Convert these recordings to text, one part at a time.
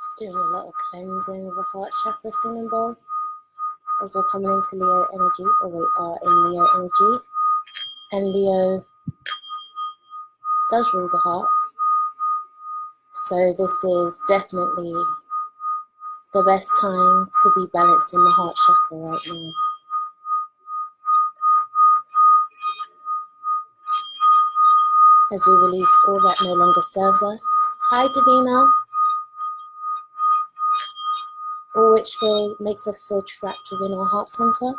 Just doing a lot of cleansing of the heart chakra singing bowl as we're coming into Leo energy, or we are in Leo energy. And Leo does rule the heart. So this is definitely the best time to be balancing the heart chakra right now. As we release all that no longer serves us. Hi, Davina. All which makes us feel trapped within our heart center.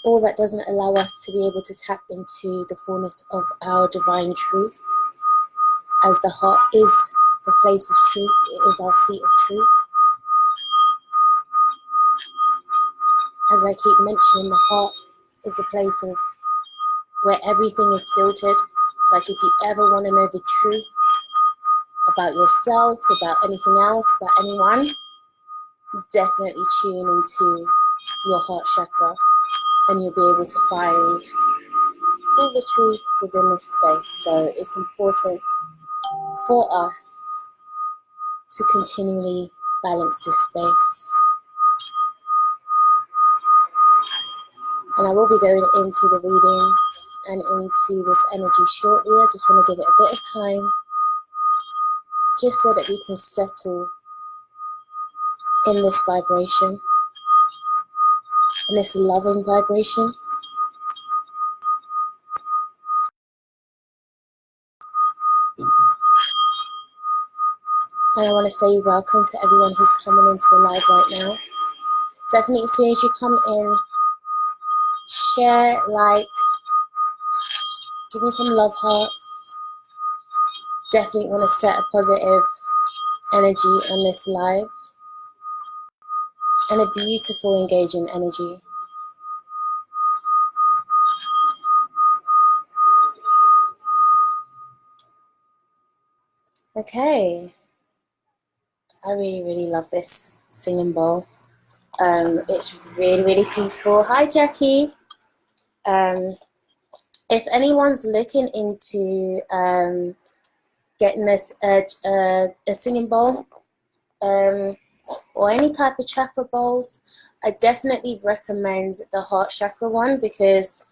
All that doesn't allow us to be able to tap into the fullness of our divine truth. As the heart is the place of truth, it is our seat of truth. As I keep mentioning, the heart is the place of where everything is filtered. Like if you ever want to know the truth about yourself, about anything else, about anyone, definitely tune into your heart chakra and you'll be able to find all the truth within this space. So it's important for us to continually balance this space. And I will be going into the readings and into this energy shortly. I just want to give it a bit of time, just so that we can settle in this vibration, in this loving vibration. And I want to say welcome to everyone who's coming into the live right now. Definitely as soon as you come in, share, like, give me some love hearts. Definitely want to set a positive energy on this live. And a beautiful, engaging energy. Okay. I really, really love this singing bowl. It's really, really peaceful. Hi, Jackie. If anyone's looking into getting this a singing bowl or any type of chakra bowls, I definitely recommend the heart chakra one, because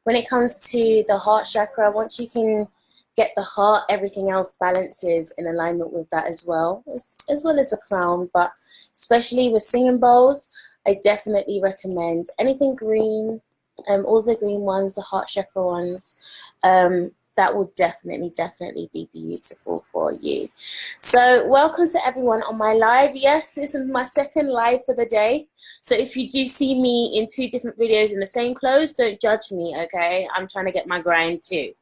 when it comes to the heart chakra, once you can get the heart, everything else balances in alignment with that as well as the crown. But especially with singing bowls, I definitely recommend anything green, all the green ones, the heart chakra ones. That will definitely be beautiful for you. So welcome to everyone on my live. Yes, this is my second live for the day. So if you do see me in 2 different videos in the same clothes, don't judge me, okay? I'm trying to get my grind too.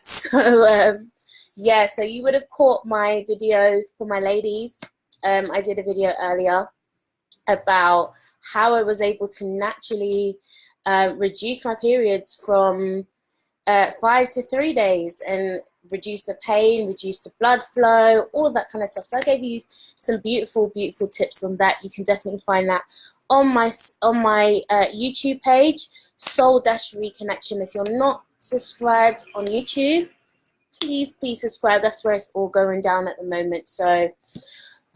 So yeah, so you would have caught my video for my ladies. I did a video earlier about how I was able to naturally reduce my periods from 5 to 3 days and reduce the pain, reduce the blood flow, all of that kind of stuff. So I gave you some beautiful tips on that. You can definitely find that on my YouTube page, Soul Reconnection. If you're not subscribed on YouTube, please subscribe. That's where it's all going down at the moment. So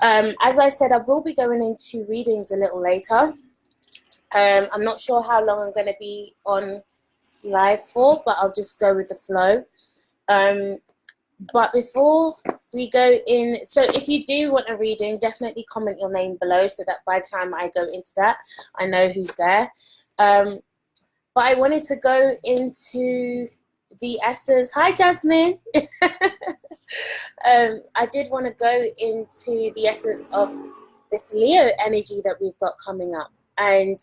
as I said, I will be going into readings a little later. I'm not sure how long I'm going to be on live for, but I'll just go with the flow. But before we go in, so if you do want a reading, definitely comment your name below so that by the time I go into that, I know who's there. But I wanted to go into the essence. Hi, Jasmine. I did want to go into the essence of this Leo energy that we've got coming up. And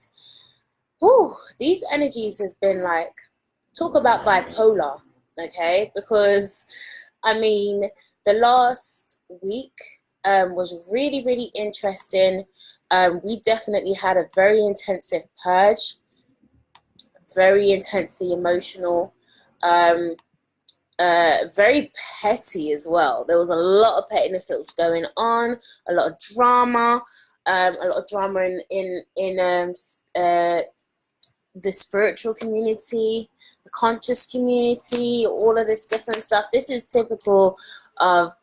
these energies has been like, talk about bipolar, okay? Because I mean, the last week was really, really interesting. We definitely had a very intensive purge, very intensely emotional, very petty as well. There was a lot of pettiness that was going on, a lot of drama, in the spiritual community, the conscious community, all of this different stuff. This is typical of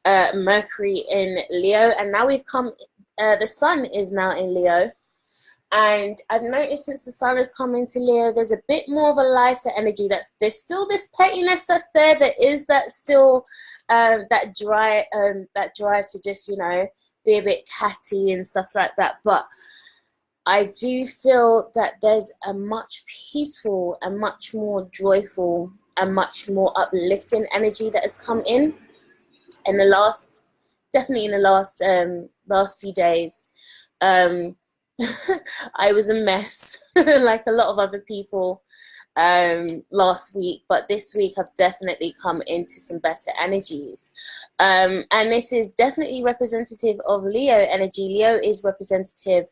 Mercury in Leo, and now we've come, the sun is now in Leo, and I've noticed since the sun has come into Leo, there's a bit more of a lighter energy. There's still this pettiness that's there. There is that still that drive to just, you know, be a bit catty and stuff like that. But I do feel that there's a much peaceful and much more joyful and much more uplifting energy that has come in the last, definitely in the last few days. I was a mess, like a lot of other people last week, but this week I've definitely come into some better energies, and this is definitely representative of Leo energy. Leo is representative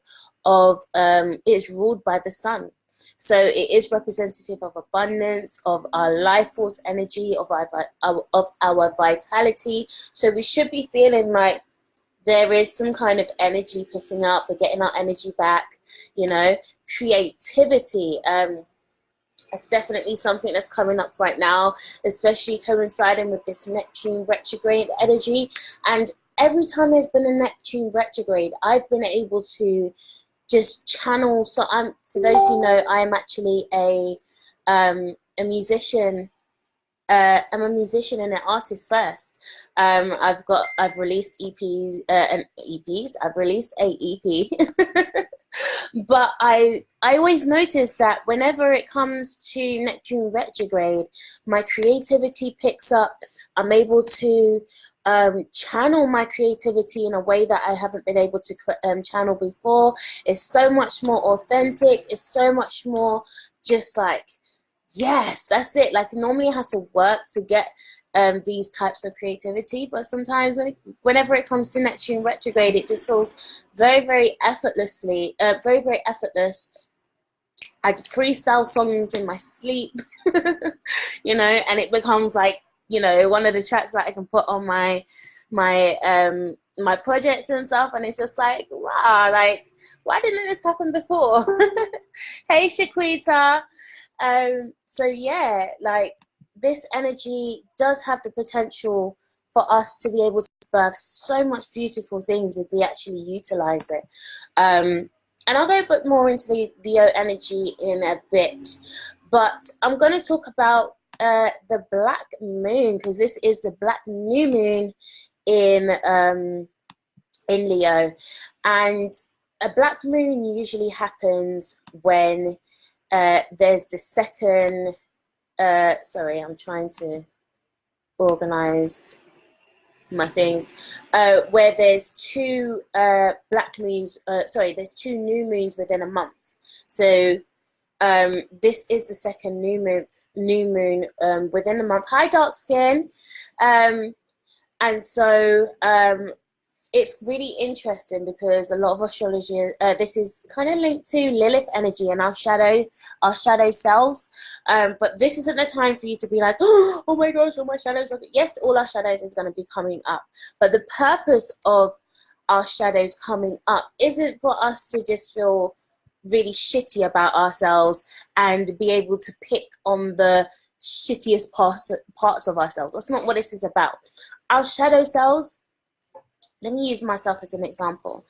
of it's ruled by the sun, so it is representative of abundance, of our life force energy, of our vitality. So we should be feeling like there is some kind of energy picking up. We're getting our energy back, you know. Creativity, that's definitely something that's coming up right now, especially coinciding with this Neptune retrograde energy. And every time there's been a Neptune retrograde, I've been able to just channel. So for those who know, I am actually a musician. I'm a musician and an artist first. I've released EPs and EPs. I've released a EP. But I always notice that whenever it comes to Neptune retrograde, my creativity picks up. I'm able to channel my creativity in a way that I haven't been able to channel before. It's so much more authentic. It's so much more just like, yes, that's it. Like normally I have to work to get these types of creativity, but sometimes whenever it comes to Neptune retrograde, it just feels very, very effortlessly, very, very effortless. I freestyle songs in my sleep, you know, and it becomes like, you know, one of the tracks that I can put on my projects and stuff, and it's just like, wow, like why didn't this happen before? Hey Shaquita. So yeah, like this energy does have the potential for us to be able to birth so much beautiful things if we actually utilize it. And I'll go a bit more into the Leo energy in a bit, but I'm going to talk about the black moon, because this is the black new moon in Leo, and a black moon usually happens when there's the second, sorry, I'm trying to organize my things, where there's two black moons, there's two new moons within a month. So this is the second new moon within a month. Hi, dark skin. And so it's really interesting because a lot of astrology, this is kind of linked to Lilith energy and our shadow selves. But this isn't the time for you to be like, oh my gosh, all my shadows are. Yes, all our shadows is going to be coming up. But the purpose of our shadows coming up isn't for us to just feel really shitty about ourselves and be able to pick on the shittiest parts of ourselves. That's not what this is about. Our shadow selves, let me use myself as an example.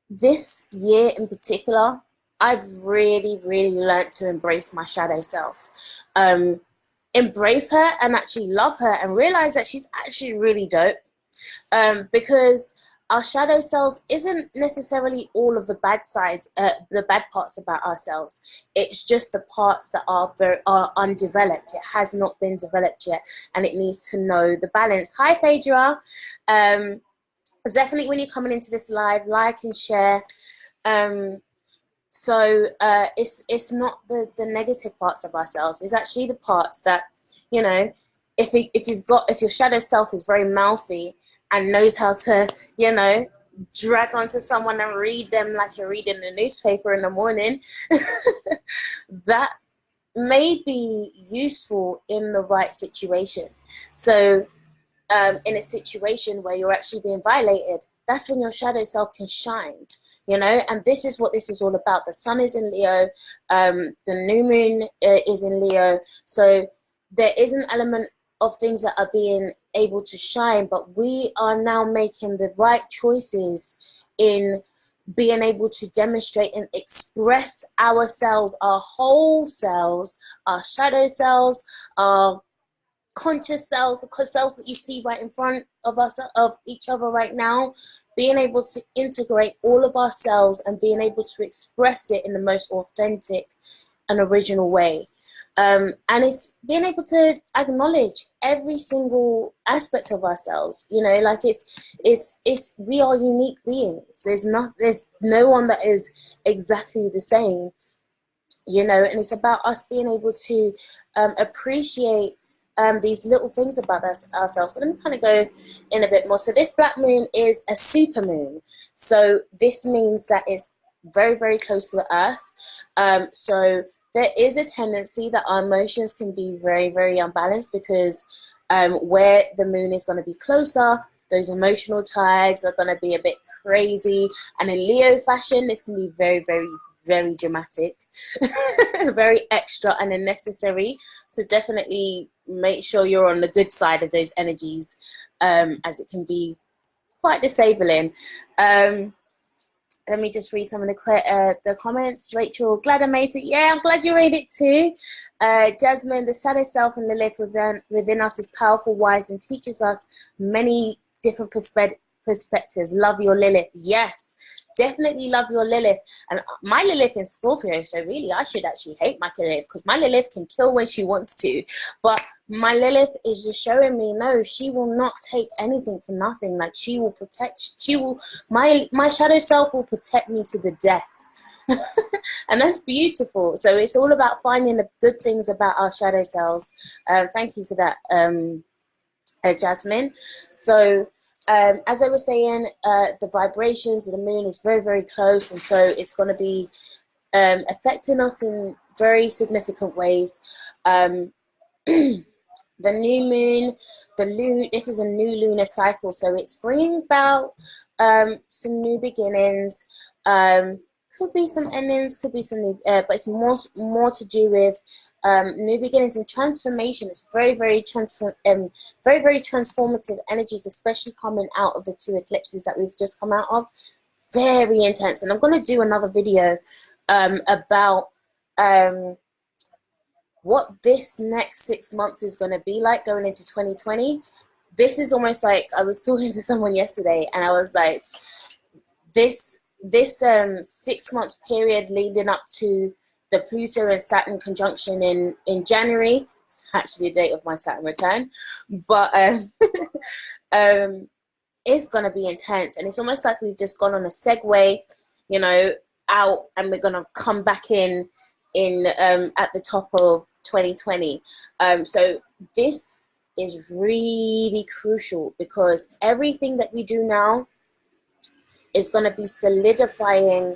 This year in particular, I've really, really learned to embrace my shadow self. Embrace her and actually love her and realize that she's actually really dope. Because our shadow selves isn't necessarily all of the bad sides, the bad parts about ourselves. It's just the parts that are undeveloped. It has not been developed yet, and it needs to know the balance. Hi, Phaedra. definitely when you're coming into this live, like and share. So it's not the negative parts of ourselves. It's actually the parts that, you know, if your shadow self is very mouthy and knows how to, you know, drag onto someone and read them like you're reading the newspaper in the morning, that may be useful in the right situation. So in a situation where you're actually being violated, that's when your shadow self can shine, you know. And this is what this is all about. The sun is in Leo, the new moon is in Leo, so there is an element of things that are being able to shine, but we are now making the right choices in being able to demonstrate and express ourselves, our whole selves, our shadow selves, our conscious selves, the selves that you see right in front of us, of each other right now, being able to integrate all of ourselves and being able to express it in the most authentic and original way. And it's being able to acknowledge every single aspect of ourselves, you know, like it's we are unique beings. There's no one that is exactly the same, you know, and it's about us being able to appreciate these little things about ourselves. So let me kind of go in a bit more. So this black moon is a super moon. So this means that it's very, very close to the earth. So there is a tendency that our emotions can be very, very unbalanced because where the moon is going to be closer, those emotional tides are going to be a bit crazy. And in Leo fashion, this can be very, very, very dramatic, very extra and unnecessary. So definitely make sure you're on the good side of those energies, as it can be quite disabling. Let me just read some of the comments. Rachel, glad I made it. Yeah, I'm glad you made it too. Jasmine, the shadow self and Lilith within us is powerful, wise, and teaches us many different perspectives. Love your Lilith. Yes, definitely love your Lilith. And my Lilith in Scorpio, so really I should actually hate my Lilith because my Lilith can kill when she wants to. But my Lilith is just showing me, no, she will not take anything for nothing. Like she will protect, my shadow self will protect me to the death. And that's beautiful. So it's all about finding the good things about our shadow selves. Thank you for that, Jasmine. So as I was saying, the vibrations of the moon is very, very close, and so it's going to be affecting us in very significant ways. The new moon, this is a new lunar cycle, so it's bringing about some new beginnings. Could be some endings, could be some new, but it's more to do with new beginnings and transformation. It's very, very very, very transformative energies, especially coming out of the two eclipses that we've just come out of. Very intense, and I'm going to do another video about what this next 6 months is going to be like going into 2020. This is almost like, I was talking to someone yesterday, and I was like, this 6 months period leading up to the Pluto and Saturn conjunction in January. It's actually the date of my Saturn return, but it's gonna be intense, and it's almost like we've just gone on a segue, you know, out, and we're gonna come back in at the top of 2020. So this is really crucial because everything that we do now is going to be solidifying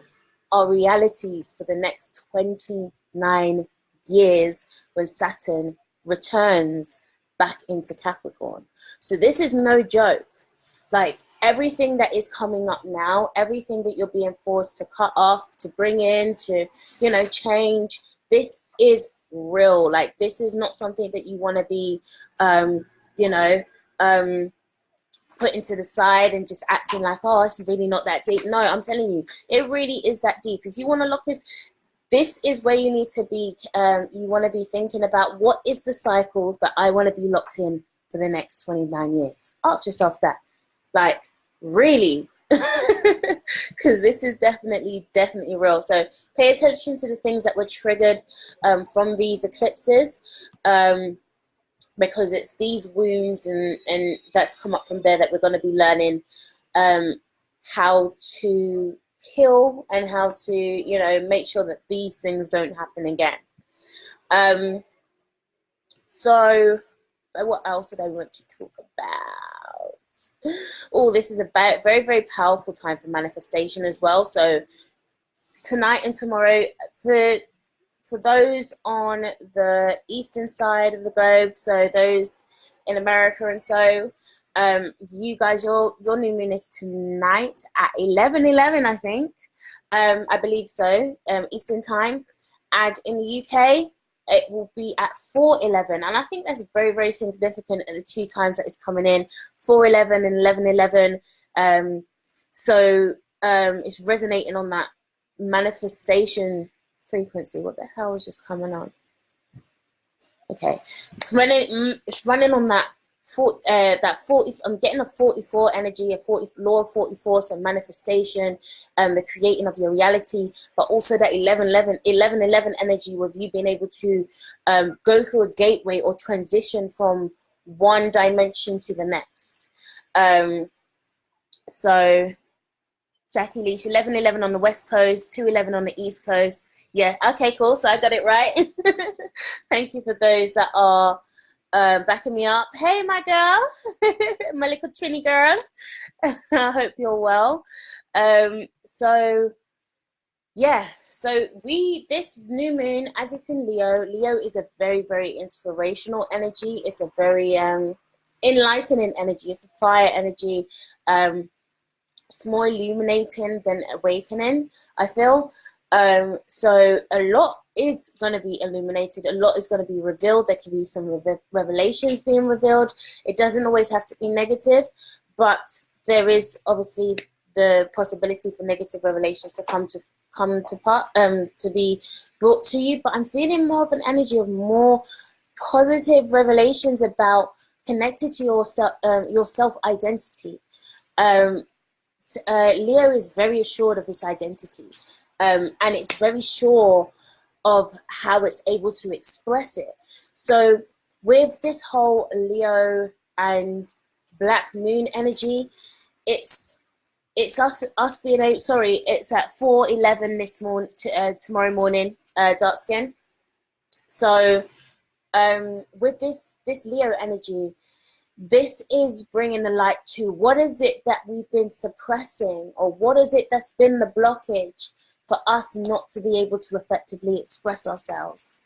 our realities for the next 29 years when Saturn returns back into Capricorn. So this is no joke. Like everything that is coming up now, everything that you're being forced to cut off, to bring in, to, you know, change, this is real. Like this is not something that you want to be, putting to the side and just acting like, oh, it's really not that deep. No, I'm telling you, it really is that deep. If you want to look this is where you need to be. You want to be thinking about, what is the cycle that I want to be locked in for the next 29 years? Ask yourself that. Like, really? Because this is definitely real. So pay attention to the things that were triggered from these eclipses. Because it's these wounds and that's come up from there that we're going to be learning how to heal and how to, you know, make sure that these things don't happen again. So what else did I want to talk about? Oh, this is a very, very powerful time for manifestation as well. So tonight and tomorrow, for those on the eastern side of the globe, so those in America and so, you guys, your new moon is tonight at 11:11, I think. I believe so, Eastern time. And in the UK, it will be at 4:11. And I think that's very, very significant at the two times that it's coming in, 4:11 and 11:11. So it's resonating on that manifestation frequency. What the hell is just coming on? Okay, it's running on that 40. I'm getting a 44 energy, a 40 law of 44, so manifestation, the creating of your reality, but also that 11 energy with you being able to go through a gateway or transition from one dimension to the next. So Jackie Leach, 11:11 on the West Coast, 2:11 on the East Coast. Yeah, okay, cool. So I got it right. Thank you for those that are backing me up. Hey, my girl, my little Trini girl. I hope you're well. So yeah, so this new moon, as it's in Leo, Leo is a very, very inspirational energy. It's a very enlightening energy. It's a fire energy. It's more illuminating than awakening, I feel. So a lot is going to be illuminated. A lot is going to be revealed. There can be some revelations being revealed. It doesn't always have to be negative, but there is obviously the possibility for negative revelations to be brought to you. But I'm feeling more of an energy of more positive revelations about connected to your self-identity. Leo is very assured of his identity, and it's very sure of how it's able to express it. So with this whole Leo and Black Moon energy, it's us being able, sorry, it's at 4:11 this morning, tomorrow morning, dark skin. So with this Leo energy, this is bringing the light to what is it that we've been suppressing, or what is it that's been the blockage for us not to be able to effectively express ourselves.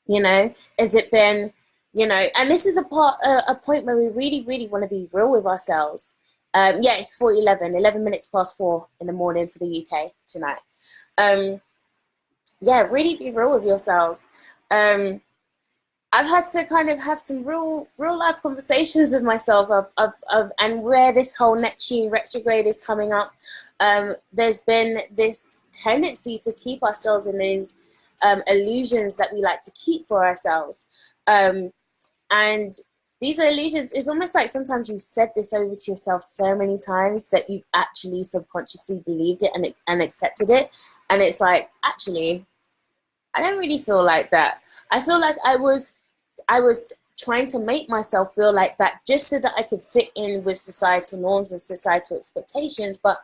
You know, has it been, you know, and this is a point where we really, really want to be real with ourselves. Yeah, it's 4:11, 11 minutes past 4 in the morning for the UK tonight. Yeah, really be real with yourselves. I've had to kind of have some real life conversations with myself and where this whole Neptune retrograde is coming up. There's been this tendency to keep ourselves in these illusions that we like to keep for ourselves. And these are illusions. It's almost like sometimes you've said this over to yourself so many times that you've actually subconsciously believed it and accepted it. And it's like, actually, I don't really feel like that. I feel like I was trying to make myself feel like that just so that I could fit in with societal norms and societal expectations, but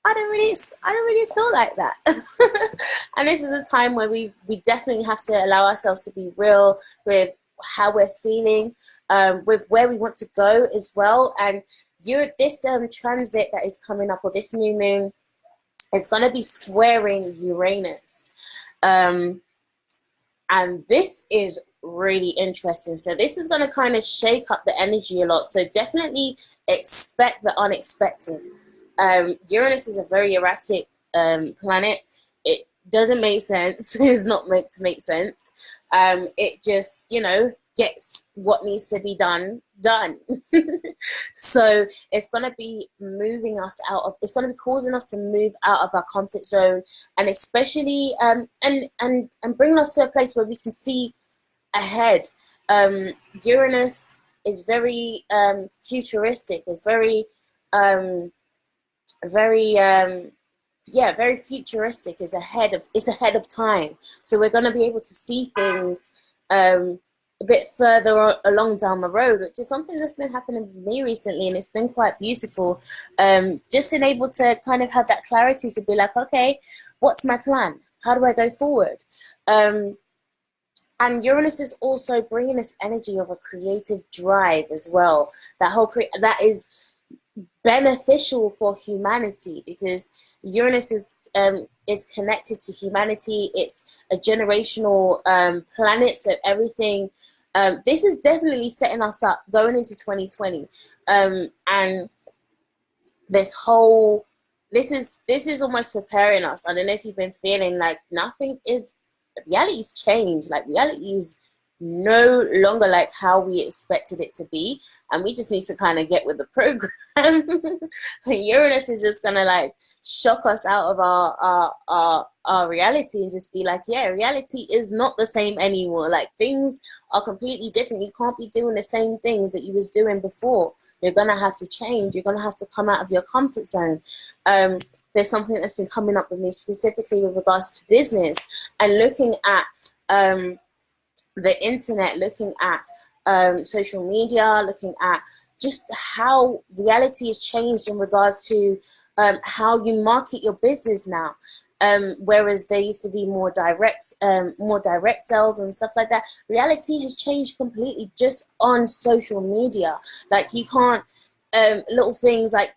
I don't really feel like that. And this is a time where we definitely have to allow ourselves to be real with how we're feeling, with where we want to go as well. And this transit that is coming up, or this new moon, is going to be squaring Uranus. And this is really interesting. So this is going to kind of shake up the energy a lot. So definitely expect the unexpected. Uranus is a very erratic planet. It doesn't make sense. It's not meant to make sense. It just, you know, gets what needs to be done. So it's going to be moving us it's going to be causing us to move out of our comfort zone, and especially and bringing us to a place where we can see ahead. Uranus is very futuristic. It's very very futuristic. It's ahead of time. So we're going to be able to see things a bit further along down the road, which is something that's been happening with me recently, and it's been quite beautiful. Just being able to kind of have that clarity to be like, okay, what's my plan? How do I go forward? And Uranus is also bringing this energy of a creative drive as well. That is beneficial for humanity, because Uranus is connected to humanity. It's a generational planet, so everything. This is definitely setting us up going into 2020, and this is almost preparing us. I don't know if you've been feeling like reality's changed. Like, reality is no longer like how we expected it to be, and we just need to kind of get with the program. Uranus is just gonna like shock us out of our reality and just be like, yeah, reality is not the same anymore. Like, things are completely different. You can't be doing the same things that you was doing before. You're gonna have to change. You're gonna have to come out of your comfort zone. There's something that's been coming up with me specifically with regards to business and looking at the internet, looking at social media, looking at just how reality has changed in regards to how you market your business now. Whereas there used to be more direct sales and stuff like that. Reality has changed completely just on social media. Like, you can't little things like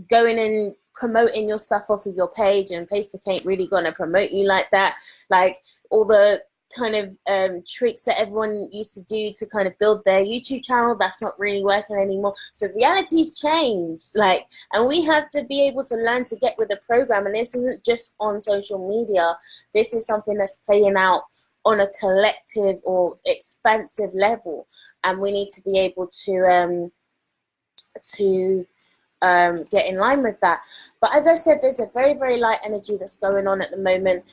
going and promoting your stuff off of your page, and Facebook ain't really gonna promote you like that. Like, all the kind of tricks that everyone used to do to kind of build their YouTube channel, that's not really working anymore. So reality's changed, like, and we have to be able to learn to get with the program. And this isn't just on social media. This is something that's playing out on a collective or expansive level, and we need to be able to get in line with that. But as I said, there's a very, very light energy that's going on at the moment.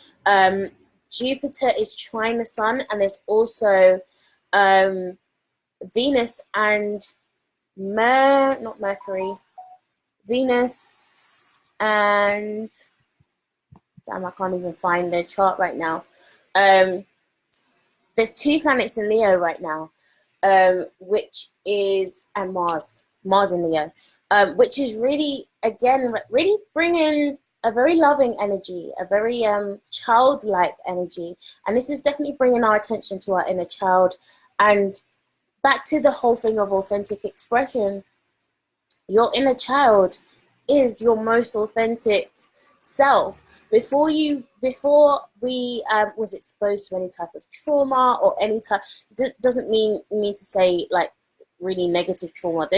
Jupiter is trine the sun, and there's also Venus and not Mercury, Venus and, damn, I can't even find the chart right now. There's 2 planets in Leo right now, and Mars in Leo, which is really, again, really bringing a very loving energy, a very childlike energy. And this is definitely bringing our attention to our inner child. And back to the whole thing of authentic expression, your inner child is your most authentic self. Before we was exposed to any type of trauma or any type, doesn't mean to say like really negative trauma.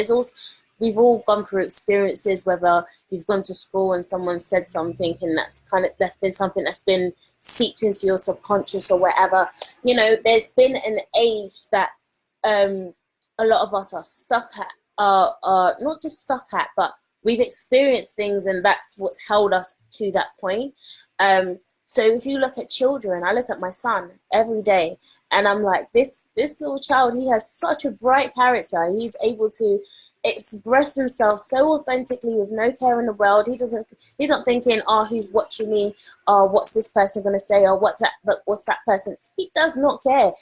We've all gone through experiences, whether you've gone to school and someone said something, and that's been something that's been seeped into your subconscious or whatever. You know, there's been an age that a lot of us are stuck at, not just stuck at, but we've experienced things, and that's what's held us to that point. So if you look at children, I look at my son every day, and I'm like, this little child, he has such a bright character. He's able to express himself so authentically with no care in the world. He's not thinking, oh, who's watching me, or what's this person going to say, or what's that person. He does not care.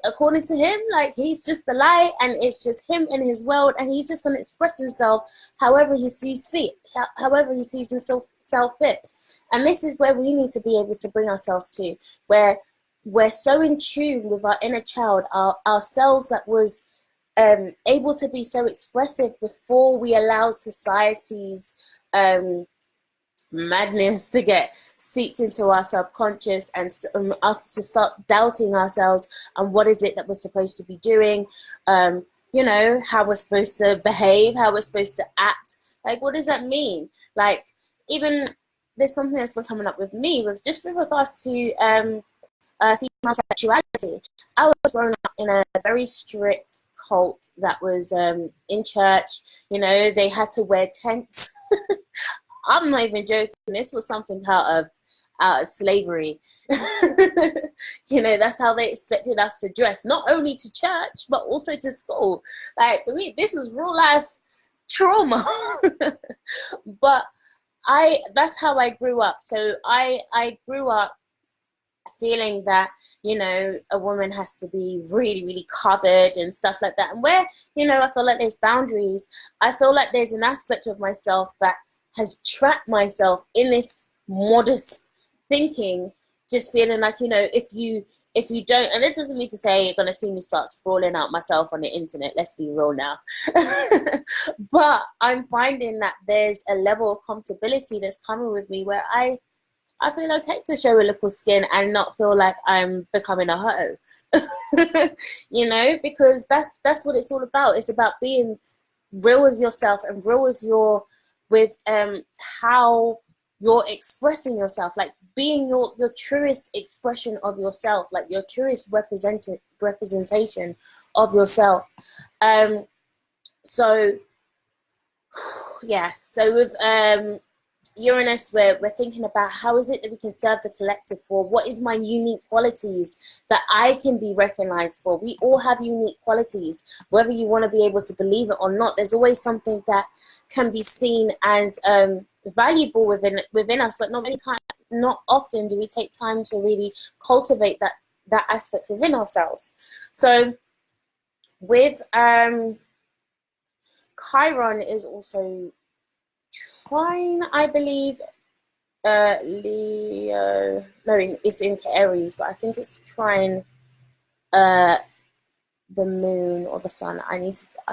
According to him, like, he's just the light, and it's just him in his world, and he's just going to express himself however he sees fit, however he sees himself fit. And this is where we need to be able to bring ourselves to, where we're so in tune with our inner child, ourselves that was able to be so expressive before we allow society's madness to get seeped into our subconscious, and us to start doubting ourselves and what is it that we're supposed to be doing, you know, how we're supposed to behave, how we're supposed to act. Like, what does that mean? Like, even there's something that's been coming up with me with regards to female sexuality. I was growing up in a very strict cult that was in church. You know, they had to wear tents. I'm not even joking. This was something out of slavery. You know, that's how they expected us to dress, not only to church but also to school. Like, this is real life trauma. But that's how I grew up. So I grew up feeling that, you know, a woman has to be really, really covered and stuff like that. And where, you know, I feel like there's boundaries, I feel like there's an aspect of myself that has trapped myself in this modest thinking, just feeling like, you know, if you don't, and it doesn't mean to say you're going to see me start sprawling out myself on the internet, let's be real now. But I'm finding that there's a level of comfortability that's coming with me where I feel okay to show a little skin and not feel like I'm becoming a hoe. You know, because that's what it's all about. It's about being real with yourself and real with how you're expressing yourself, like being your truest expression of yourself, like your truest representation of yourself. So yes, so with Uranus, we're thinking about how is it that we can serve the collective for? What is my unique qualities that I can be recognized for? We all have unique qualities, whether you want to be able to believe it or not. There's always something that can be seen as valuable within us, but not often do we take time to really cultivate that aspect within ourselves. So with Chiron is also trine, I believe, Leo. No, it's in Aries, but I think it's trine the moon or the sun. I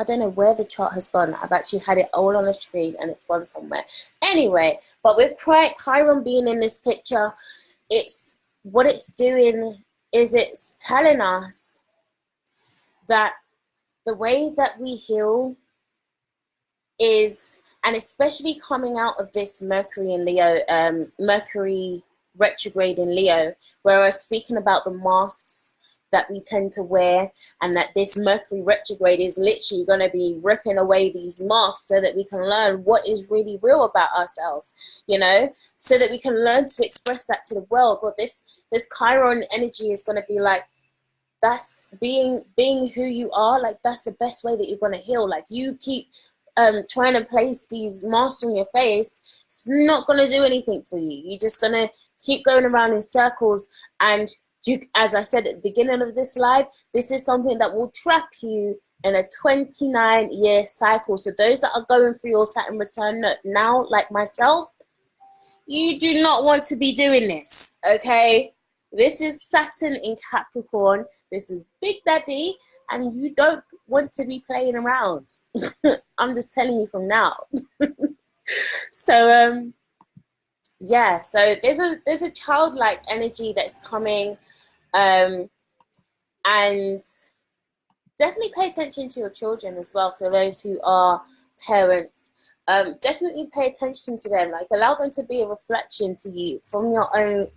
don't know where the chart has gone. I've actually had it all on the screen and it's gone somewhere. Anyway, but with Chiron being in this picture, what it's doing is it's telling us that the way that we heal is, and especially coming out of this Mercury in Leo, Mercury retrograde in Leo, where I was speaking about the masks that we tend to wear, and that this Mercury retrograde is literally going to be ripping away these masks so that we can learn what is really real about ourselves, you know, so that we can learn to express that to the world. But this Chiron energy is going to be like, that's being who you are, like that's the best way that you're going to heal. Like you keep trying to place these masks on your face, it's not going to do anything for you. You're just going to keep going around in circles, and you, as I said at the beginning of this live, this is something that will trap you in a 29-year cycle. So those that are going through your Saturn return now, like myself, you do not want to be doing this, okay? This is Saturn in Capricorn. This is Big Daddy, and you don't want to be playing around. I'm just telling you from now. So yeah, so there's a childlike energy that's coming, and definitely pay attention to your children as well. For those who are parents, definitely pay attention to them. Like allow them to be a reflection to you from your own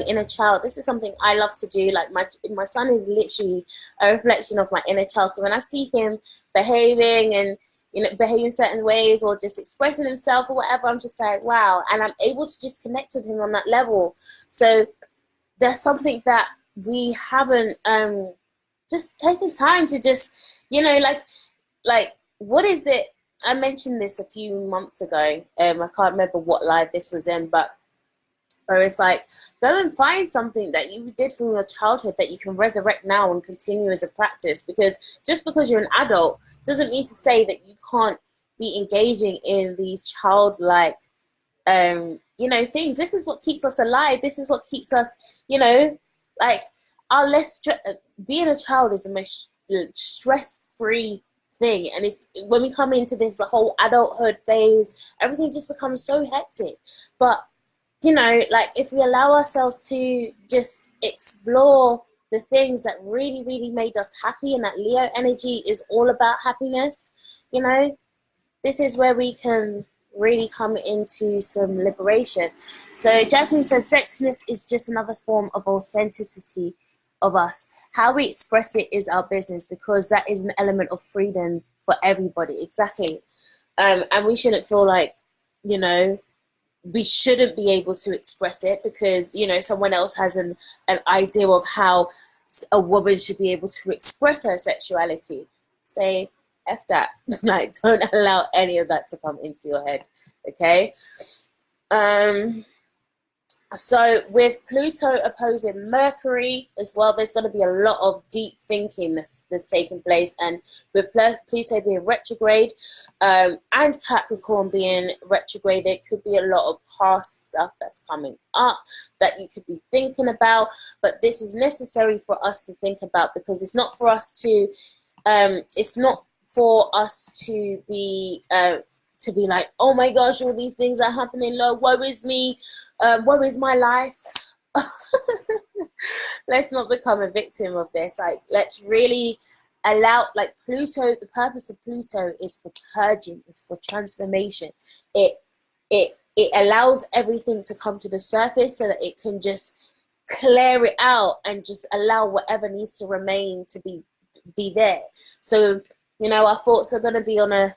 inner child. This is something I love to do. Like my son is literally a reflection of my inner child. So when I see him behaving and, you know, behaving certain ways or just expressing himself or whatever, I'm just like, wow. And I'm able to just connect with him on that level. So there's something that we haven't just taken time to just, you know, like what is it? I mentioned this a few months ago. I can't remember what live this was in, but or it's like, go and find something that you did from your childhood that you can resurrect now and continue as a practice. Because just because you're an adult doesn't mean to say that you can't be engaging in these childlike, you know, things. This is what keeps us alive. This is what keeps us, you know, like being a child is the most stress-free thing. And it's when we come into the whole adulthood phase, everything just becomes so hectic. But you know, like if we allow ourselves to just explore the things that really, really made us happy, and that Leo energy is all about happiness, you know, this is where we can really come into some liberation. So Jasmine says, sexiness is just another form of authenticity of us. How we express it is our business, because that is an element of freedom for everybody. Exactly. And we shouldn't feel like, you know, we shouldn't be able to express it because, you know, someone else has an idea of how a woman should be able to express her sexuality. Say, F that. Like, don't allow any of that to come into your head, okay? So with Pluto opposing Mercury as well, there's going to be a lot of deep thinking that's taking place. And with Pluto being retrograde and Capricorn being retrograde, there could be a lot of past stuff that's coming up that you could be thinking about. But this is necessary for us to think about, because it's not for us to be like, oh my gosh, all these things are happening, Lord, woe is me, woe is my life. Let's not become a victim of this. Like, let's really allow, like, Pluto, the purpose of Pluto is for purging, is for transformation. It allows everything to come to the surface so that it can just clear it out and just allow whatever needs to remain to be there. So, you know, our thoughts are going to be on a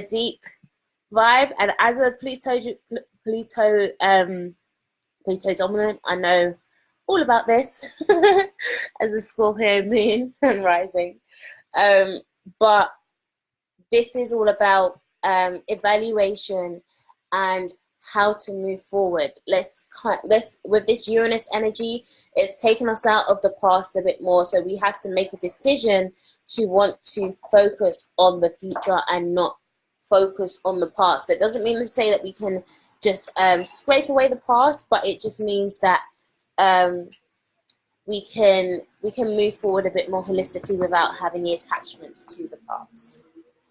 deep vibe. And as a Pluto dominant, I know all about this as a Scorpio moon and rising. But this is all about evaluation and how to move forward. Let's with this Uranus energy, it's taken us out of the past a bit more, so we have to make a decision to want to focus on the future and not focus on the past. It doesn't mean to say that we can just scrape away the past, but it just means that we can move forward a bit more holistically without having the attachments to the past.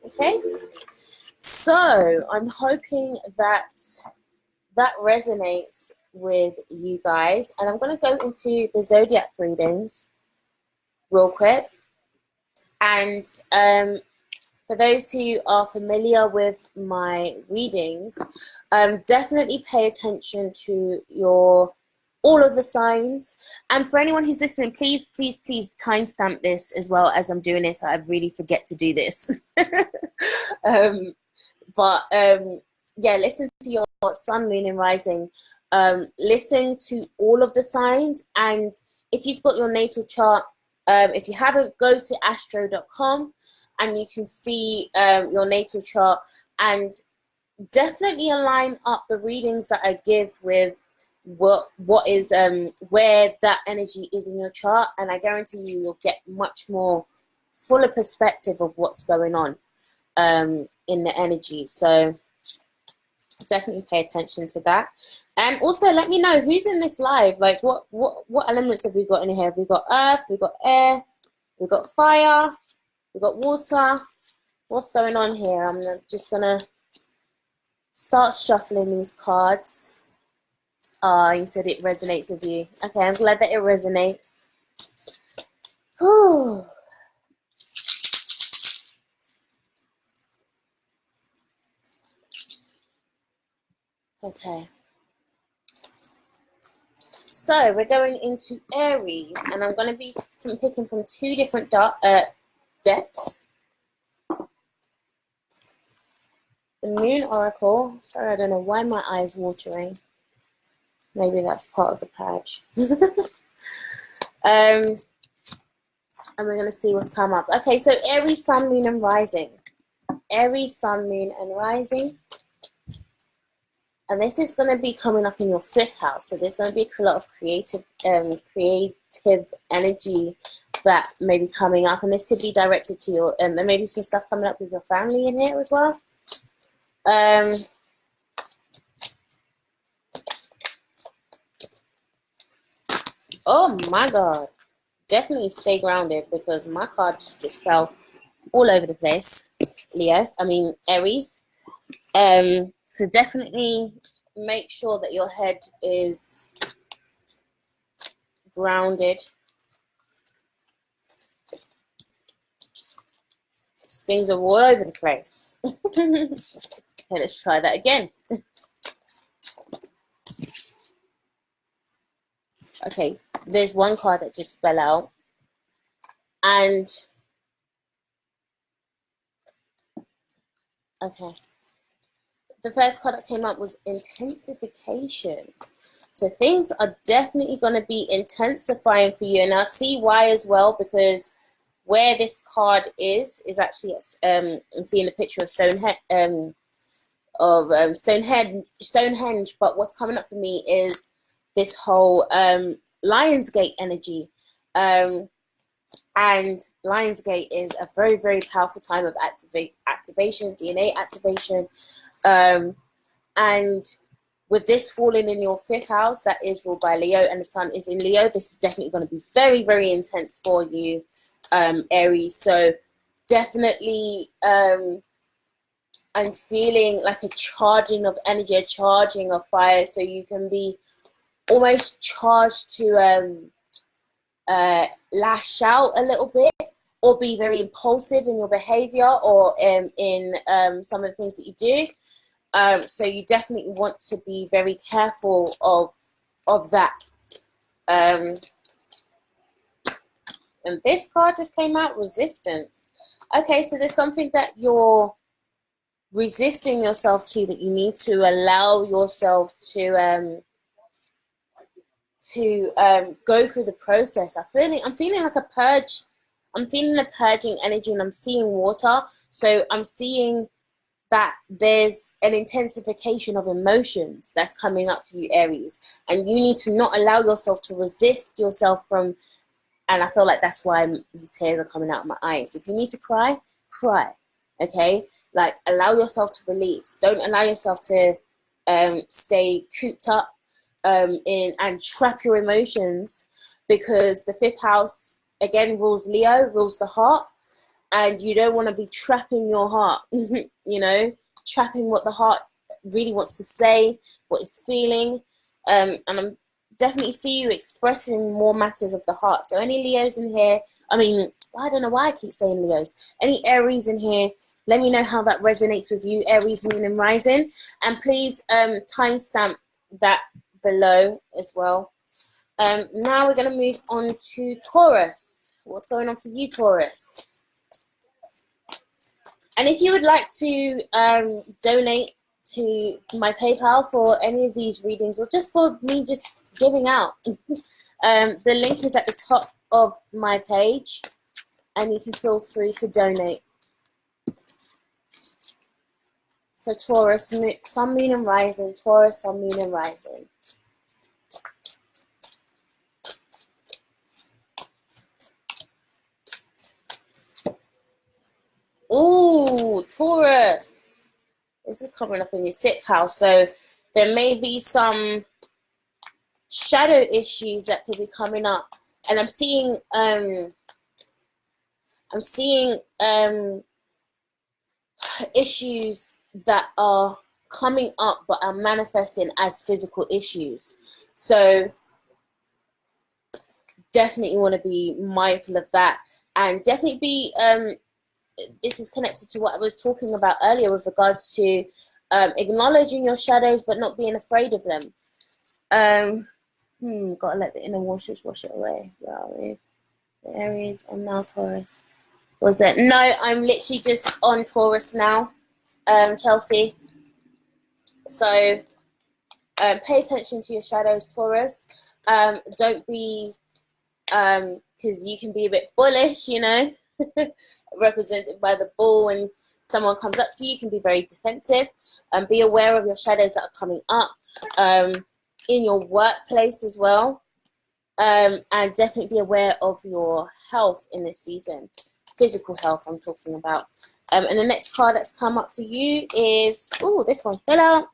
Okay, so I'm hoping that resonates with you guys, and I'm going to go into the Zodiac readings real quick. And for those who are familiar with my readings, definitely pay attention to all of the signs. And for anyone who's listening, please timestamp this as well as I'm doing this. I really forget to do this. Yeah, listen to your sun, moon, and rising. Listen to all of the signs. And if you've got your natal chart, if you haven't, go to astro.com and you can see your natal chart, and definitely align up the readings that I give with what is where that energy is in your chart, and I guarantee you'll get much more fuller perspective of what's going on in the energy. So definitely pay attention to that. And also let me know who's in this live. Like, what elements have we got in here? We've got earth, we've got air, we've got fire, we've got water. What's going on here? I'm just gonna start shuffling these cards. You said it resonates with you. Okay, I'm glad that it resonates. Whew. Okay. So we're going into Aries, and I'm going to be picking from two different decks. The Moon Oracle. Sorry, I don't know why my eye's watering. Maybe that's part of the purge. And we're going to see what's come up. Okay, so Aries, Sun, Moon, and Rising. Aries, Sun, Moon, and Rising. And this is going to be coming up in your 5th house. So there's going to be a lot of creative energy that may be coming up. And this could be directed to your, there may be some stuff coming up with your family in here as well. Oh my God. Definitely stay grounded, because my cards just fell all over the place. Aries. So definitely make sure that your head is grounded. Things are all over the place. Okay, let's try that again. Okay, there's one card that just fell out. And okay, the first card that came up was intensification. So things are definitely going to be intensifying for you, and I'll see why as well, because where this card is actually I'm seeing a picture of Stonehenge. But what's coming up for me is this whole Lionsgate energy. And Lionsgate is a very, very powerful time of activation, DNA activation. And with this falling in your 5th house, that is ruled by Leo, and the sun is in Leo, this is definitely going to be very, very intense for you, Aries. So definitely, I'm feeling like a charging of energy, a charging of fire, so you can be almost charged to lash out a little bit, or be very impulsive in your behavior, or in some of the things that you do. So you definitely want to be very careful of that. And this card just came out, resistance. Okay, so there's something that you're resisting yourself to, that you need to allow yourself to go through the process. I'm feeling like a purge. I'm feeling a purging energy, and I'm seeing water. So I'm seeing that there's an intensification of emotions that's coming up for you, Aries, and you need to not allow yourself to resist yourself from, and I feel like that's why these tears are coming out of my eyes. If you need to cry, cry, okay? Like, allow yourself to release. Don't allow yourself to stay cooped up and trap your emotions, because the 5th house, again, rules Leo, rules the heart. And you don't want to be trapping your heart, you know, trapping what the heart really wants to say, what it's feeling. And I'm definitely see you expressing more matters of the heart. So any Leos in here, I don't know why I keep saying Leos. Any Aries in here, let me know how that resonates with you, Aries, moon and rising. And please timestamp that below as well. Now we're going to move on to Taurus. What's going on for you, Taurus? And if you would like to donate to my PayPal for any of these readings, or just for me just giving out, the link is at the top of my page, and you can feel free to donate. So Taurus, sun, moon and rising. Taurus, sun, moon and rising. Ooh, Taurus. This is coming up in your 6th house. So there may be some shadow issues that could be coming up. And I'm seeing issues that are coming up but are manifesting as physical issues. So definitely want to be mindful of that, and definitely be this is connected to what I was talking about earlier with regards to acknowledging your shadows but not being afraid of them. Gotta let the inner washes wash it away. Where are we? The Aries, and now Taurus. Was it? No, I'm literally just on Taurus now, Chelsea. So pay attention to your shadows, Taurus. Don't be, because you can be a bit bullish, you know, represented by the bull. When someone comes up to you, you can be very defensive. Be aware of your shadows that are coming up in your workplace as well. And definitely be aware of your health in this season. Physical health I'm talking about. And the next card that's come up for you is, ooh, this one. Hello.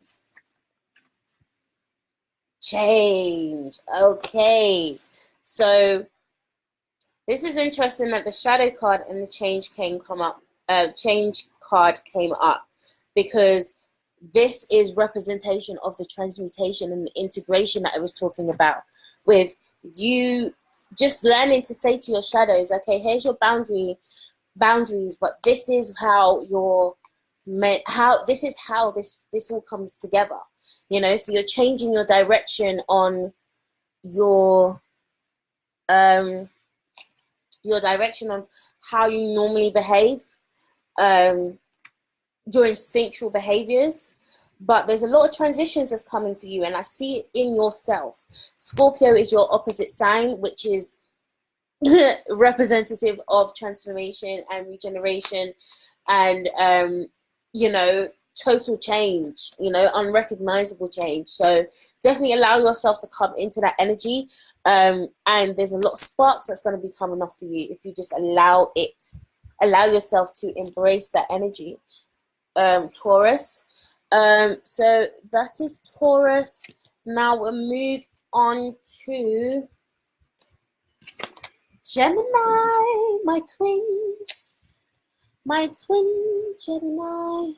Change. Okay. So this is interesting that the shadow card and the change change card came up, because this is representation of the transmutation and the integration that I was talking about, with you just learning to say to your shadows, okay, here's your boundaries, but this is how this all comes together, you know. So you're changing your direction on your direction on how you normally behave, your instinctual behaviors. But there's a lot of transitions that's coming for you, and I see it in yourself. Scorpio is your opposite sign, which is representative of transformation and regeneration, and you know, total change, you know, unrecognizable change. So definitely allow yourself to come into that energy, and there's a lot of sparks that's going to be coming off for you if you just allow yourself to embrace that energy, Taurus. So that is Taurus. Now we'll move on to Gemini, my twins, my twin Gemini.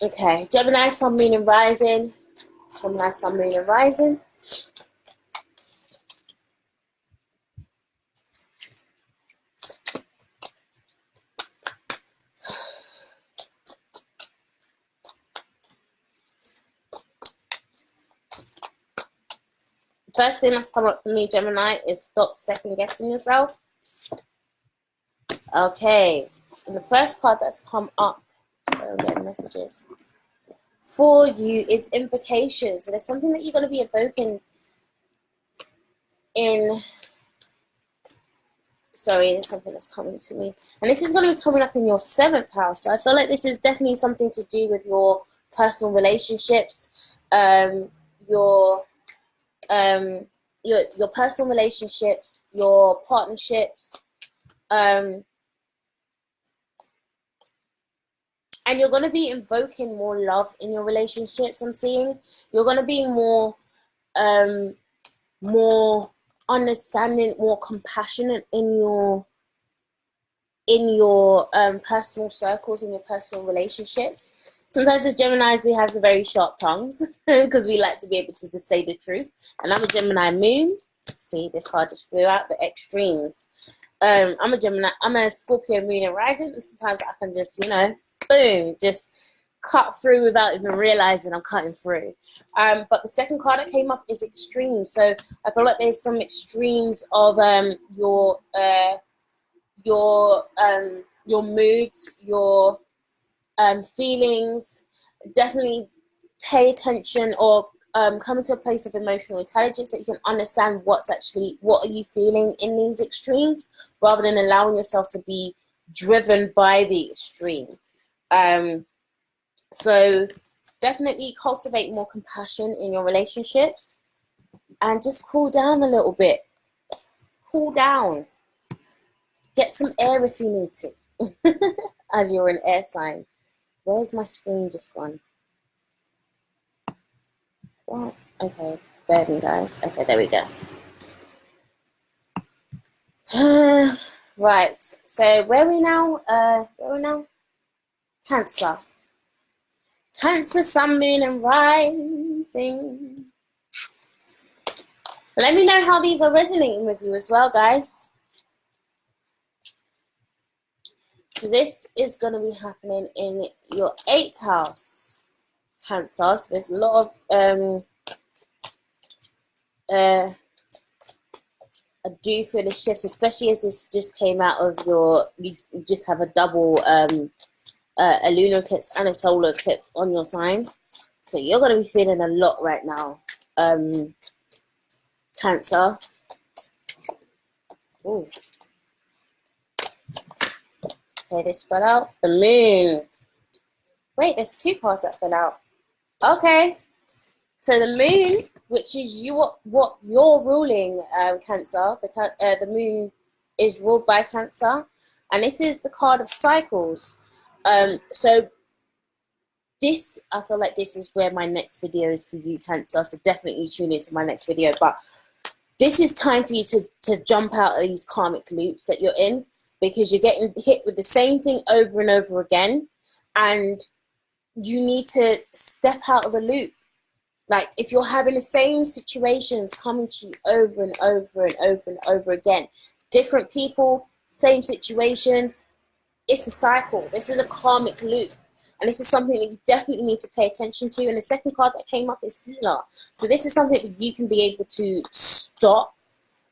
Okay, Gemini, Sun, Moon, and Rising. Gemini, Sun, Moon, and Rising. First thing that's come up for me, Gemini, is stop second guessing yourself. Okay, and the first card that's come up, so I'm getting messages, for you is invocation. So there's something that you're going to be evoking in, sorry, there's something that's coming to me. And this is going to be coming up in your 7th house. So I feel like this is definitely something to do with your personal relationships, your personal relationships, your partnerships, and you're going to be invoking more love in your relationships. I'm seeing you're going to be more understanding, more compassionate in your personal circles, in your personal relationships. Sometimes as Geminis, we have the very sharp tongues because we like to be able to just say the truth. And I'm a Gemini moon. See, this card just flew out, the extremes. I'm a Gemini, I'm a Scorpio moon and rising, and sometimes I can just, you know, boom, just cut through without even realizing I'm cutting through. But the second card that came up is extreme. So I feel like there's some extremes of your moods, your feelings. Definitely pay attention, or come into a place of emotional intelligence that you can understand what are you feeling in these extremes, rather than allowing yourself to be driven by the extreme. So definitely cultivate more compassion in your relationships, and just cool down a little bit. Cool down. Get some air if you need to, as you're an air sign. Where's my screen just gone? What? Okay, bear with me, guys. Okay, there we go. Right, so where are we now? Cancer. Cancer, Sun, Moon, and Rising. Let me know how these are resonating with you as well, guys. So this is going to be happening in your 8th house, Cancer. So there's a lot of I do feel a shift, especially as this just came out of you just have a double a lunar eclipse and a solar eclipse on your sign. So you're going to be feeling a lot right now, Cancer. Ooh. Okay, this fell out. The moon. Wait, there's 2 cards that fell out. Okay. So the moon, which is what you're ruling, Cancer. The moon is ruled by Cancer. And this is the card of cycles. So this, I feel like this is where my next video is for you, Cancer. So definitely tune into my next video. But this is time for you to jump out of these karmic loops that you're in, because you're getting hit with the same thing over and over again, and you need to step out of the loop. Like, if you're having the same situations coming to you over and over and over and over again, different people, same situation, it's a cycle. This is a karmic loop. And this is something that you definitely need to pay attention to. And the second card that came up is healer. So this is something that you can be able to stop.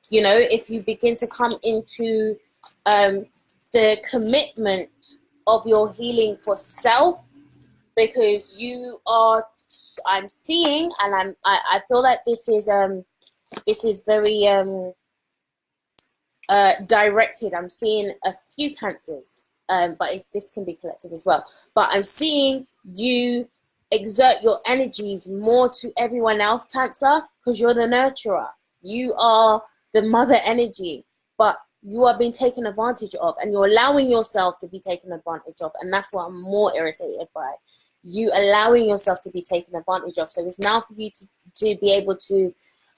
You know, if you begin to come into the commitment of your healing for self, because you are, I'm seeing, and I feel like this is very directed. I'm seeing a few Cancers, but this can be collective as well. But I'm seeing you exert your energies more to everyone else, Cancer, because you're the nurturer. You are the mother energy, but you are being taken advantage of, and you're allowing yourself to be taken advantage of. And that's what I'm more irritated by. You allowing yourself to be taken advantage of. So it's now for you to be able to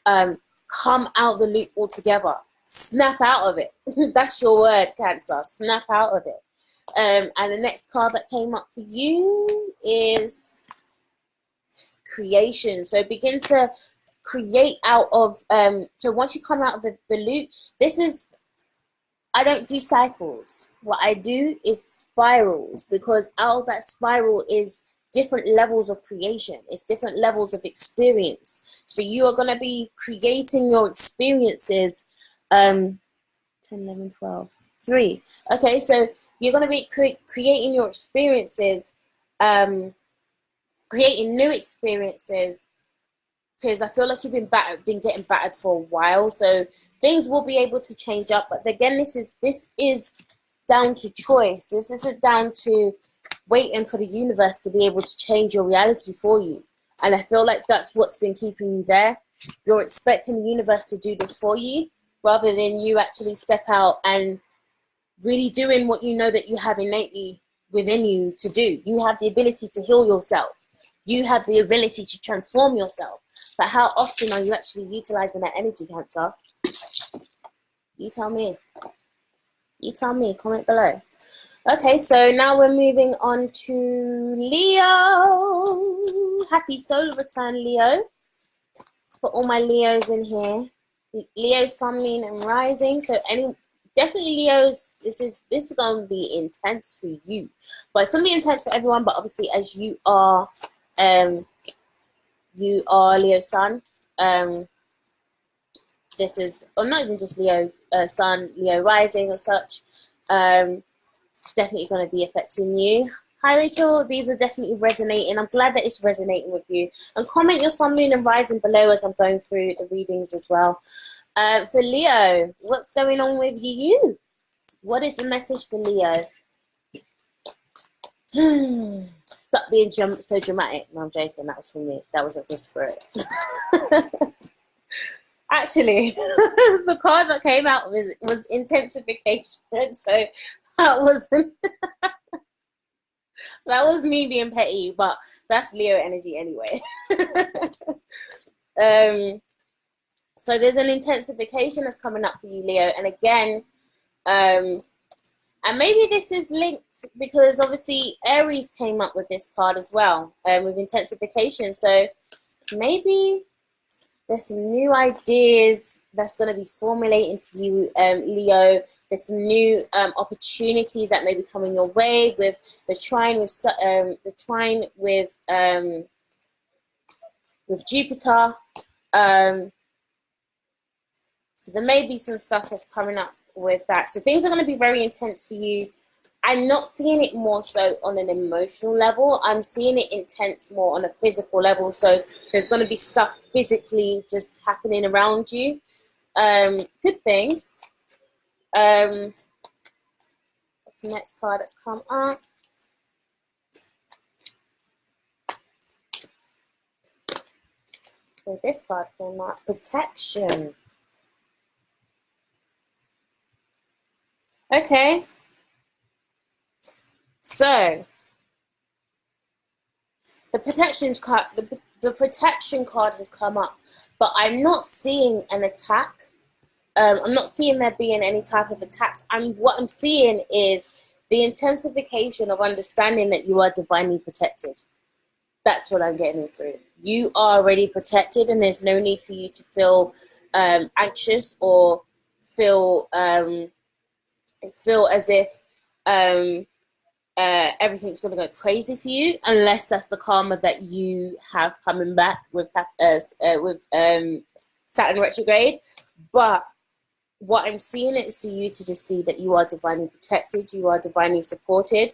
come out the loop altogether. Snap out of it. That's your word, Cancer. Snap out of it. And the next card that came up for you is creation. So begin to create out of, so once you come out of the loop, this is, I don't do cycles. What I do is spirals, because out of that spiral is different levels of creation. It's different levels of experience. So you are going to be creating your experiences 10, 11, 12, 3. Okay, so you're going to be creating your experiences, creating new experiences, because I feel like you've been getting battered for a while. So things will be able to change up. But again, this is down to choice. This isn't down to waiting for the universe to be able to change your reality for you. And I feel like that's what's been keeping you there. You're expecting the universe to do this for you, rather than you actually step out and really doing what you know that you have innately within you to do. You have the ability to heal yourself. You have the ability to transform yourself. But how often are you actually utilizing that energy, Cancer? You tell me. You tell me. Comment below. Okay, so now we're moving on to Leo. Happy solar return, Leo. For all my Leos in here. Leo, Sun, Moon, and Rising. So definitely Leos, this is going to be intense for you. But it's going to be intense for everyone. But obviously, as you are Leo Sun. This is, or not even just Leo Sun, Leo Rising or such. It's definitely going to be affecting you. Hi Rachel, these are definitely resonating. I'm glad that it's resonating with you. And comment your Sun, Moon, and Rising below as I'm going through the readings as well. So Leo, what's going on with you? What is the message for Leo? Stop being so dramatic. No, I'm joking. That was from me. That wasn't for Spirit. Actually, the card that came out was intensification. So that wasn't. That was me being petty, but that's Leo energy anyway. So there's an intensification that's coming up for you, Leo. And again, and maybe this is linked because obviously Aries came up with this card as well, with intensification. So maybe there's some new ideas that's going to be formulating for you, Leo. There's some new opportunities that may be coming your way with the trine with Jupiter. So there may be some stuff that's coming up with that. So things are going to be very intense for you. I'm not seeing it more so on an emotional level. I'm seeing it intense more on a physical level. So there's going to be stuff physically just happening around you. Good things. What's the next card that's come up? So this card came up. Protection. Okay. So the protection card, the protection card has come up, but I'm not seeing an attack. I'm not seeing there being any type of attacks. What I'm seeing is the intensification of understanding that you are divinely protected. That's what I'm getting through. You are already protected, and there's no need for you to feel anxious or feel as if everything's going to go crazy for you, unless that's the karma that you have coming back with Saturn retrograde. But what I'm seeing is for you to just see that you are divinely protected, you are divinely supported,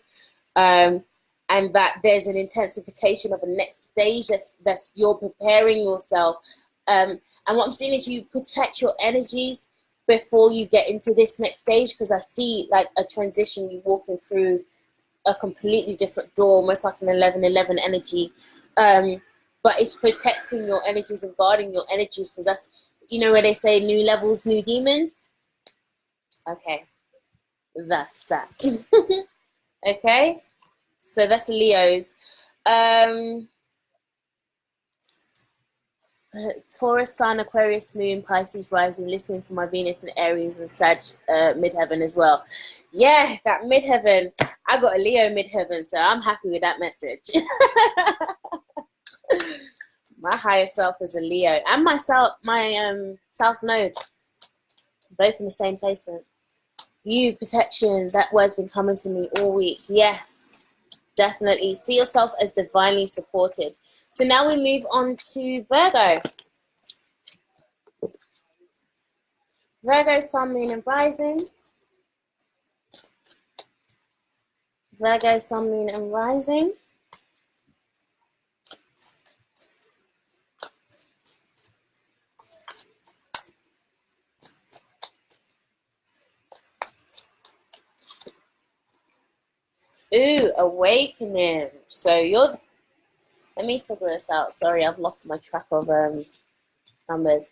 and that there's an intensification of a next stage that's you're preparing yourself. And what I'm seeing is you protect your energies before you get into this next stage, because I see like a transition, you walking through a completely different door, almost like an 11-11 energy. But it's protecting your energies and guarding your energies, because that's, you know, where they say new levels, new demons. Okay, that's that. Okay, so that's Leo's. Taurus Sun, Aquarius Moon, Pisces Rising, listening for my Venus and Aries and Sag midheaven as well. Yeah, that midheaven. I got a Leo midheaven, so I'm happy with that message. My higher self is a Leo, and my south node, both in the same placement. You, protection, that word's been coming to me all week. Yes, definitely. See yourself as divinely supported. So now we move on to Virgo. Virgo, Sun, Moon, and Rising. Virgo, Sun, Moon, and Rising. Ooh, awakening. So you're, let me figure this out. Sorry, I've lost my track of numbers.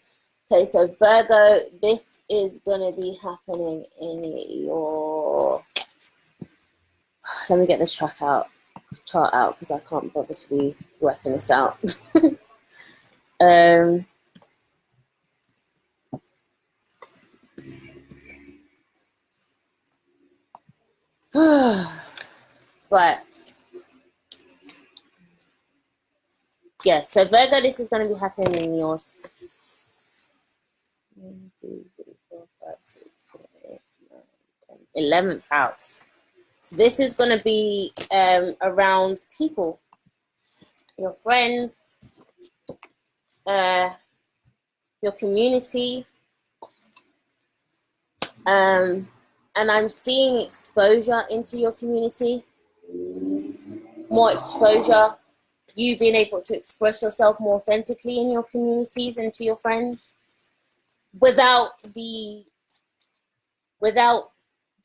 Okay, so Virgo, this is going to be happening in your, let me get the chart out, because I can't bother to be working this out. But yeah, so Virgo, this is going to be happening in your 11th house. So this is going to be around people, your friends, your community, and I'm seeing exposure into your community, more exposure, you being able to express yourself more authentically in your communities and to your friends, without the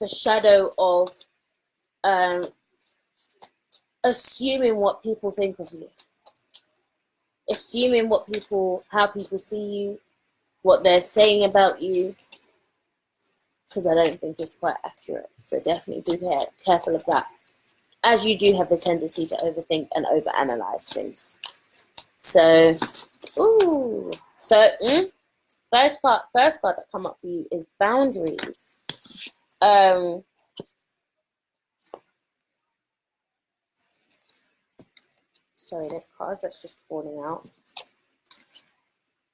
shadow of assuming what people think of you, assuming how people see you, what they're saying about you, because I don't think it's quite accurate. So definitely be careful of that, as you do have the tendency to overthink and overanalyze things. So, first card that come up for you is boundaries. Sorry, there's cards that's just falling out.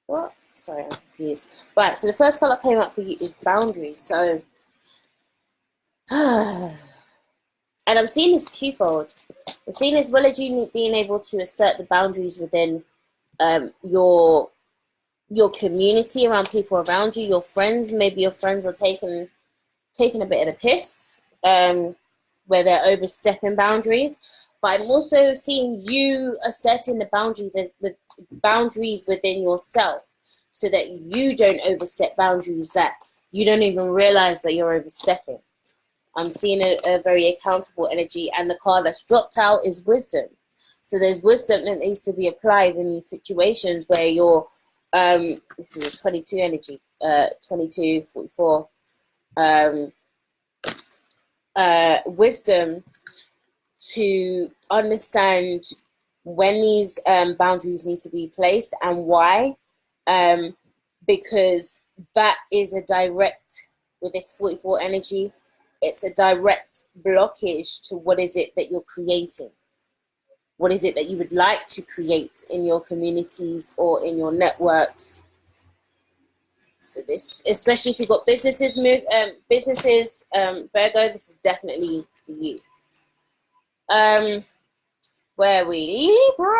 What? Sorry, I'm confused. Right, so the first card that came up for you is boundaries. So, and I'm seeing this twofold. I'm seeing as well as you being able to assert the boundaries within your community, around people around you, your friends. Maybe your friends are taking a bit of the piss, where they're overstepping boundaries. But I'm also seeing you asserting the boundaries within yourself, so that you don't overstep boundaries that you don't even realize that you're overstepping. I'm seeing a very accountable energy, and the card that's dropped out is wisdom. So there's wisdom that needs to be applied in these situations where you're, this is a 22 energy, 22, 44, wisdom to understand when these boundaries need to be placed and why, because that is a direct, with this 44 energy, it's a direct blockage to what is it that you're creating. What is it that you would like to create in your communities or in your networks? So this, especially if you've got businesses, Virgo, this is definitely for you. Where are we? Libra,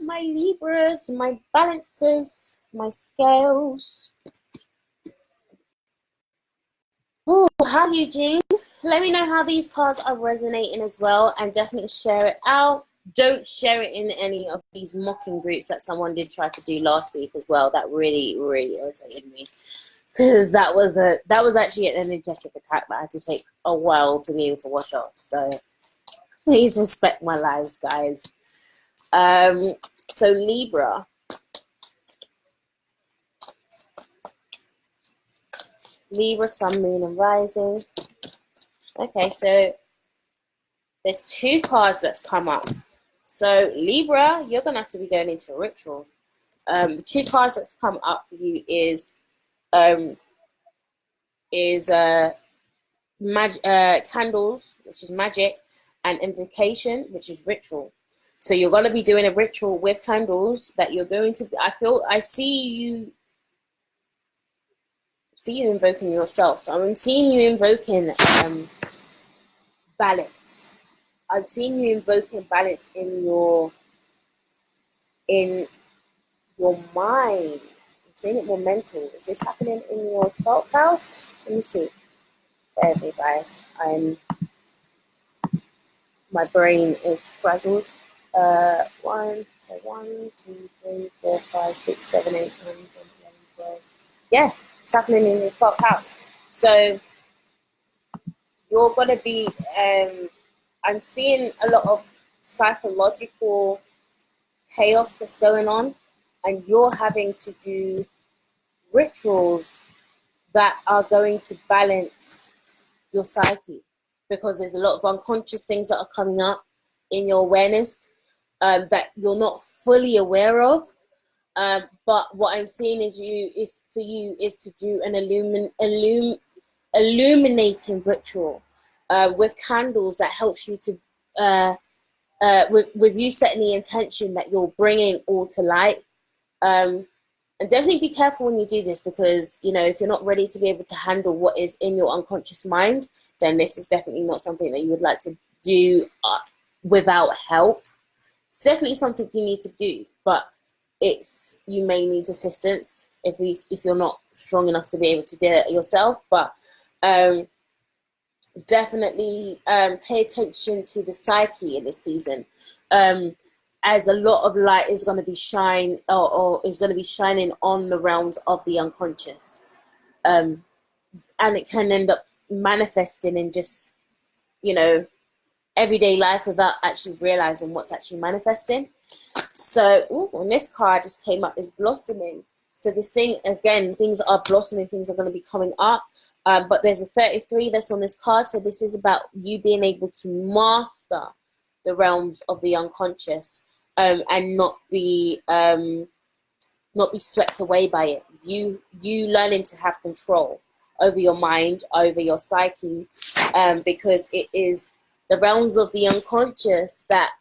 my Libras, my balances, my scales. Oh, hi Eugene. Let me know how these cards are resonating as well, and definitely share it out. Don't share it in any of these mocking groups that someone did try to do last week as well. That really, really irritated me. because that was actually an energetic attack that I had to take a while to be able to wash off. So please respect my lives, guys. So Libra. Libra, Sun, Moon, and Rising. Okay, so there's 2 cards that's come up. So Libra, you're gonna have to be going into a ritual. The 2 cards that's come up for you is candles, which is magic, and invocation, which is ritual. So you're gonna be doing a ritual with candles that you're going to. I see you invoking yourself. So I'm seeing you invoking balance. I'm seeing you invoking balance in your mind. I'm seeing it more mental. Is this happening in your 12th house? Let me see. Bear with me, guys. My brain is frazzled. 1, 2, 3, 4, 5, 6, 7, 8, 9, 10, 11, 12. Yeah, it's happening in your 12th house. So you're gonna be. I'm seeing a lot of psychological chaos that's going on, and you're having to do rituals that are going to balance your psyche, because there's a lot of unconscious things that are coming up in your awareness that you're not fully aware of. But what I'm seeing is to do an illuminating ritual with candles that helps you to with you setting the intention that you're bringing all to light. And definitely be careful when you do this, because if you're not ready to be able to handle what is in your unconscious mind, then this is definitely not something that you would like to do without help. It's definitely something you need to do, but you may need assistance if you're not strong enough to be able to do it yourself. But definitely pay attention to the psyche in this season, as a lot of light is going to be shining on the realms of the unconscious, and it can end up manifesting in just everyday life without actually realizing what's actually manifesting. So when this card just came up, is blossoming. So this thing, again, things are blossoming, things are going to be coming up. But there's a 33 that's on this card. So this is about you being able to master the realms of the unconscious, and not be swept away by it. You learning to have control over your mind, over your psyche, because it is the realms of the unconscious that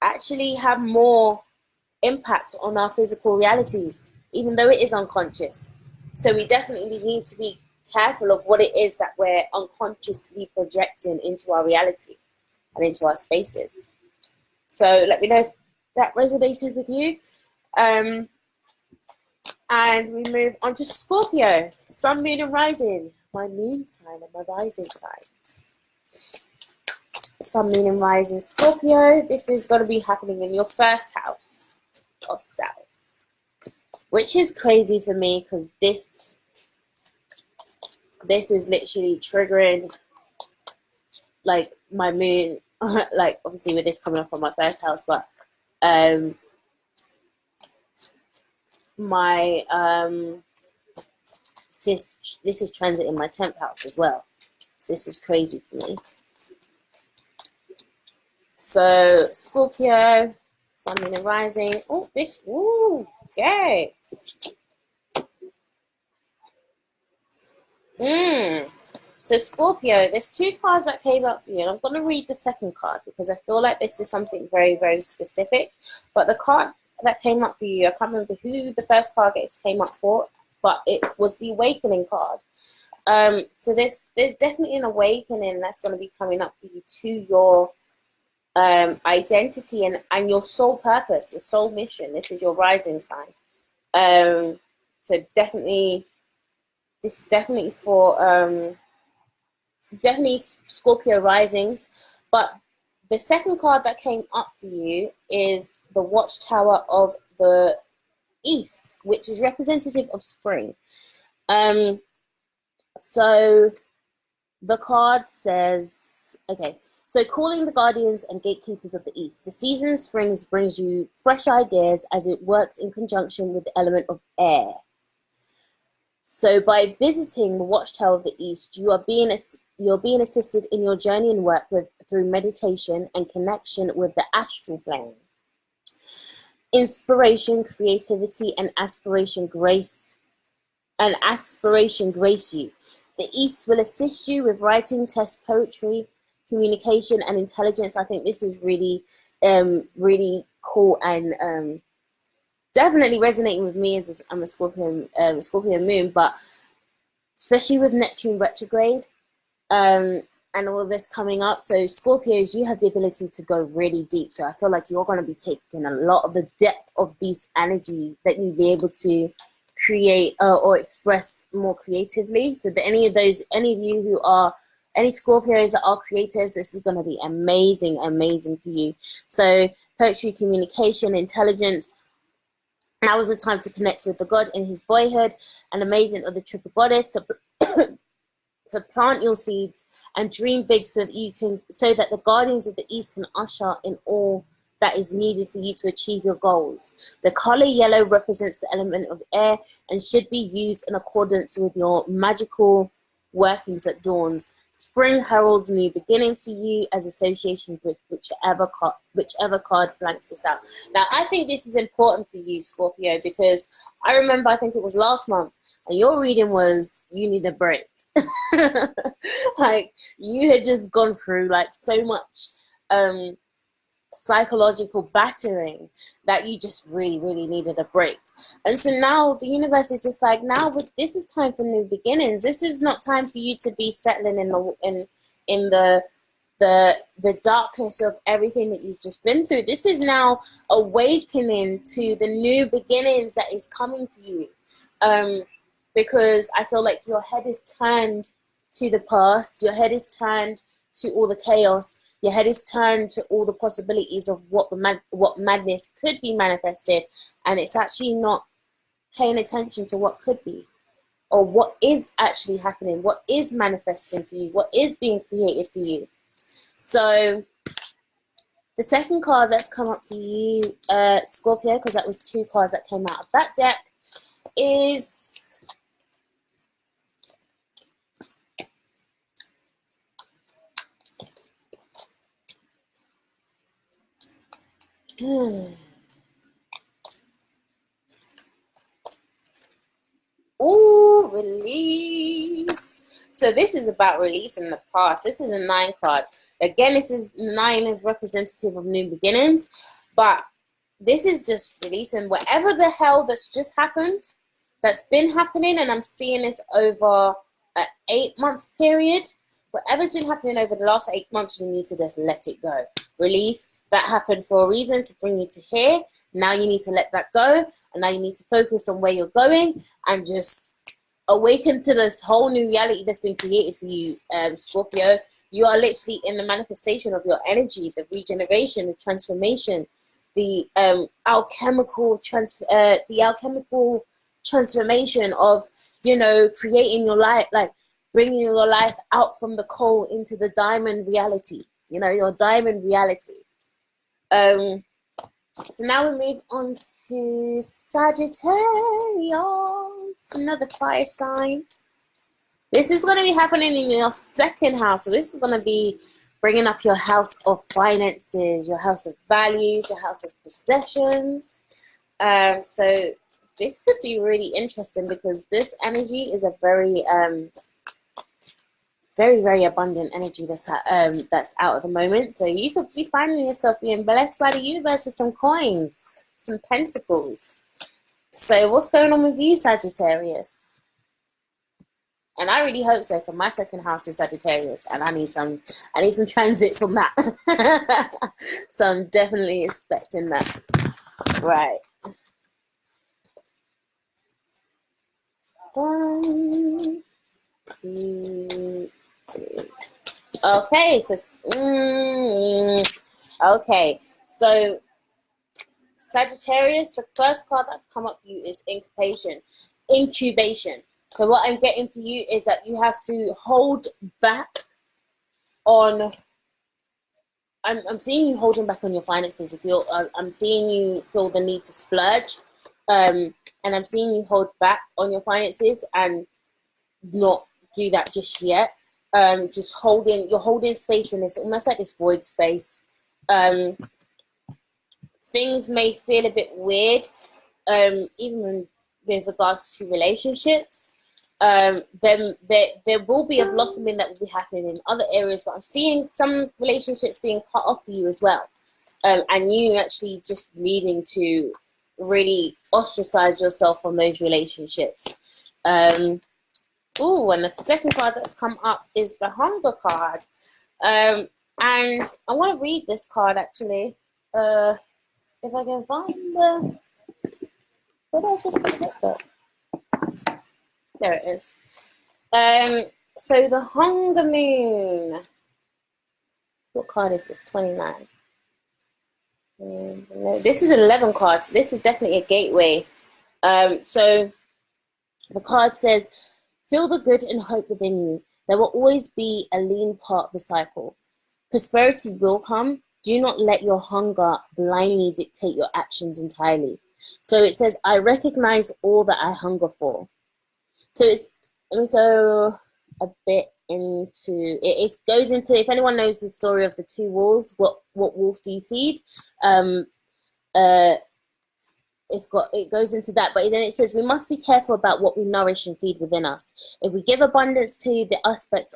actually have more impact on our physical realities, even though it is unconscious. So we definitely need to be careful of what it is that we're unconsciously projecting into our reality and into our spaces. So let me know if that resonated with you. And we move on to Scorpio, Sun, Moon, and Rising. My moon sign and my rising sign. Sun, Moon, and Rising Scorpio. This is going to be happening in your 1st house of South, which is crazy for me, because this is literally triggering like my moon, like obviously with this coming up on my 1st house, but my this is transit in my 10th house as well. So this is crazy for me. So Scorpio, Sun, Moon, and Rising. Yay. So Scorpio, there's 2 cards that came up for you, and I'm going to read the 2nd card because I feel like this is something very, very specific. But the card that came up for you, I can't remember who the 1st card came up for, but it was the Awakening card. So there's definitely an awakening that's going to be coming up for you to your identity and your soul purpose, your soul mission. This is your rising sign. So definitely, this is definitely for definitely Scorpio risings. But the 2nd card that came up for you is the Watchtower of the East, which is representative of spring. So the card says, okay, so calling the guardians and gatekeepers of the East. The season of spring brings you fresh ideas as it works in conjunction with the element of air. So by visiting the Watchtower of the East, you're being assisted in your journey and work through meditation and connection with the astral plane. Inspiration, creativity, and aspiration grace you. The East will assist you with writing, text, poetry, communication, and intelligence. I think this is really, really cool and definitely resonating with me as I'm a Scorpion moon, but especially with Neptune retrograde and all of this coming up. So Scorpios, you have the ability to go really deep. So I feel like you're going to be taking a lot of the depth of beast energy that you'll be able to create or express more creatively. So that any of you who are any Scorpios that are creatives, this is going to be amazing for you. So poetry, communication, intelligence. Now is the time to connect with the god in his boyhood and amazing of the triple goddess to plant your seeds and dream big so that the guardians of the East can usher in all that is needed for you to achieve your goals. The color yellow represents the element of air and should be used in accordance with your magical workings at dawns. Spring heralds new beginnings for you as association with whichever card flanks this out. Now, I think this is important for you, Scorpio, because I remember, I think it was last month, and your reading was, you need a break. Like, you had just gone through, like, so much psychological battering that you just really needed a break. And so now the universe is just like, this is time for new beginnings. This is not time for you to be settling in the darkness of everything that you've just been through. This is now awakening to the new beginnings that is coming for you, because I feel like your head is turned to the past, your head is turned to all the chaos. Your head is turned to all the possibilities of what madness could be manifested, and it's actually not paying attention to what could be, or what is actually happening, what is manifesting for you, what is being created for you. So the second card that's come up for you, Scorpio, because that was 2 cards that came out of that deck, is ooh, release. So this is about releasing the past. This is a 9 card. Again, this is 9 is representative of new beginnings, but this is just releasing whatever the hell that's just happened, that's been happening, and I'm seeing this over an 8-month period. Whatever's been happening over the last 8 months, you need to just let it go. Release. That happened for a reason, to bring you to here. Now you need to let that go, and now you need to focus on where you're going and just awaken to this whole new reality that's been created for you, Scorpio. You are literally in the manifestation of your energy, the regeneration, the transformation, the alchemical transformation of, creating your life, like bringing your life out from the coal into the diamond reality, your diamond reality. So now we move on to Sagittarius, another fire sign. This is going to be happening in your 2nd house. So this is going to be bringing up your house of finances, your house of values, your house of possessions. So this could be really interesting because this energy is a very very abundant energy that's out at the moment. So you could be finding yourself being blessed by the universe with some coins, some pentacles. So what's going on with you, Sagittarius? And I really hope so, because my 2nd house is Sagittarius, and I need some transits on that. So I'm definitely expecting that. Right. 1, 2, 3. Okay, so Sagittarius, the first card that's come up for you is incubation. So what I'm getting for you is that you have to hold back on. I'm seeing you holding back on your finances. If you're, I'm seeing you feel the need to splurge, and I'm seeing you hold back on your finances and not do that just yet. Just you're holding space in this, almost like this void space. Things may feel a bit weird, even with regards to relationships. Then there will be a blossoming that will be happening in other areas, but I'm seeing some relationships being cut off for you as well, and you actually just needing to really ostracize yourself from those relationships. Oh, and the second card that's come up is the Hunger card, and I want to read this card actually. If I can find the, where did I just put that? There it is. So the Hunger Moon. What card is this? 29. No, this is an 11 card. So this is definitely a gateway. So the card says, feel the good and hope within you. There will always be a lean part of the cycle. Prosperity will come. Do not let your hunger blindly dictate your actions entirely. So it says, I recognize all that I hunger for. So let me go a bit into it. It goes into, if anyone knows the story of the two wolves, what wolf do you feed? It goes into that, but then it says we must be careful about what we nourish and feed within us. If we give abundance to the aspects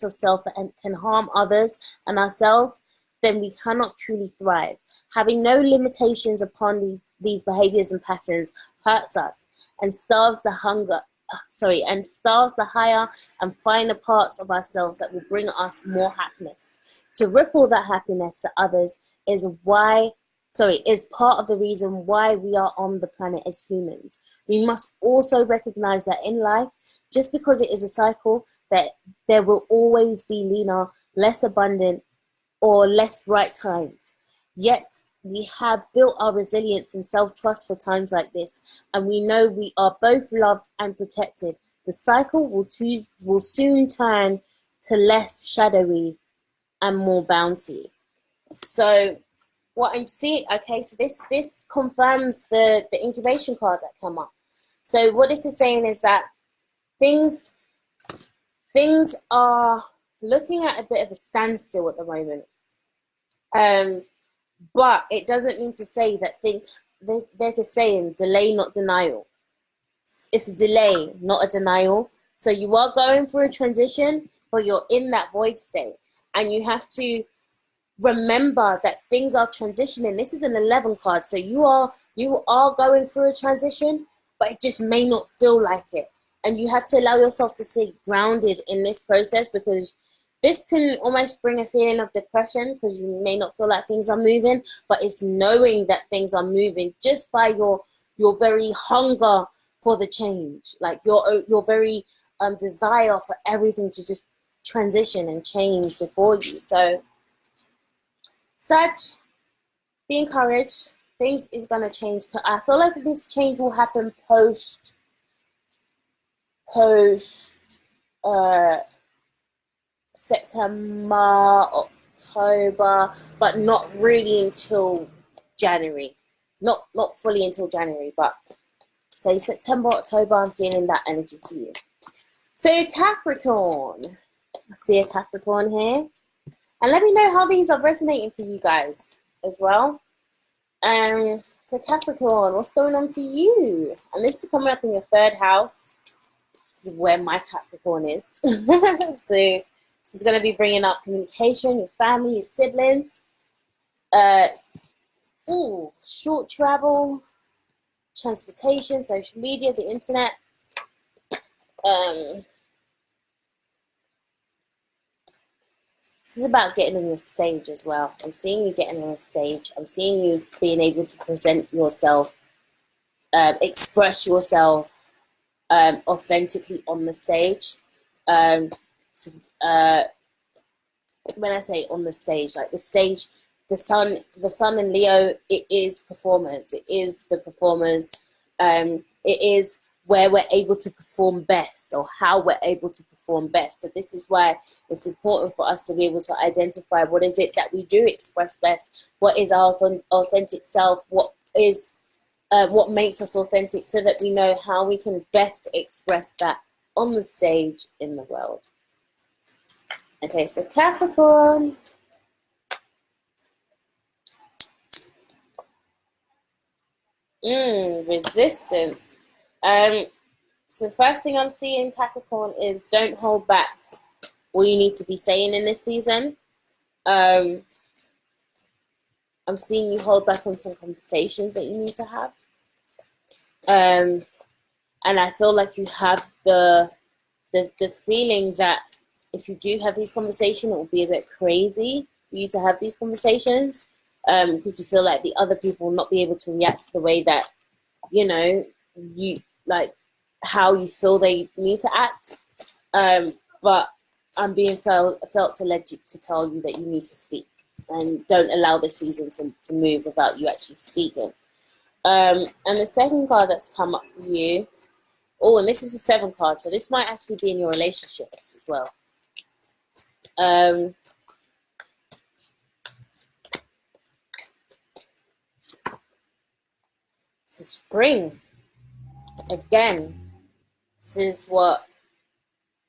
of self that can harm others and ourselves, then we cannot truly thrive. Having no limitations upon these behaviors and patterns hurts us and starves the higher and finer parts of ourselves that will bring us more happiness. To ripple that happiness to others is part of the reason why we are on the planet as humans. We must also recognize that in life, just because it is a cycle, that there will always be leaner, less abundant, or less bright times. Yet we have built our resilience and self-trust for times like this, and we know we are both loved and protected. The cycle will soon turn to less shadowy and more bounty. So what I'm seeing, okay, so this confirms the incubation card that came up. So what this is saying is that things are looking at a bit of a standstill at the moment. But it doesn't mean to say that there's a saying, delay, not denial. It's a delay, not a denial. So you are going through a transition, but you're in that void state. And you have to remember that things are transitioning. This is an 11 card. So you are going through a transition, but it just may not feel like it. And you have to allow yourself to stay grounded in this process, because this can almost bring a feeling of depression because you may not feel like things are moving, but it's knowing that things are moving just by your very hunger for the change, like your very desire for everything to just transition and change before you. So, Sag, be encouraged. Things is gonna change. I feel like this change will happen post. September, October, but not really until January. Not fully until January, but say September, October, I'm feeling that energy for you. So Capricorn, I see a Capricorn here. And let me know how these are resonating for you guys as well. So Capricorn, what's going on for you? And this is coming up in your 3rd house. This is where my Capricorn is. So this is going to be bringing up communication, your family, your siblings. Short travel, transportation, social media, the internet. This is about getting on your stage as well. I'm seeing you getting on a stage. I'm seeing you being able to present yourself, express yourself authentically on the stage. When I say on the stage, like the stage, the sun in Leo, it is performance. It is the performers. It is where we're able to perform best, or how we're able to perform best. So this is why it's important for us to be able to identify what is it that we do express best, what is our authentic self, what makes us authentic, so that we know how we can best express that on the stage in the world. Okay, so Capricorn. Resistance. So the first thing I'm seeing, Capricorn, is don't hold back what you need to be saying in this season. I'm seeing you hold back on some conversations that you need to have. And I feel like you have the feeling that if you do have these conversations, it will be a bit crazy for you to have these conversations, because you feel like the other people will not be able to react to the way that, you know, you like how you feel they need to act. But I'm being felt to tell you that you need to speak, and don't allow this season to move without you actually speaking. And the second card that's come up for you, and this is the 7th card, so this might actually be in your relationships as well. This is spring. Again, this is what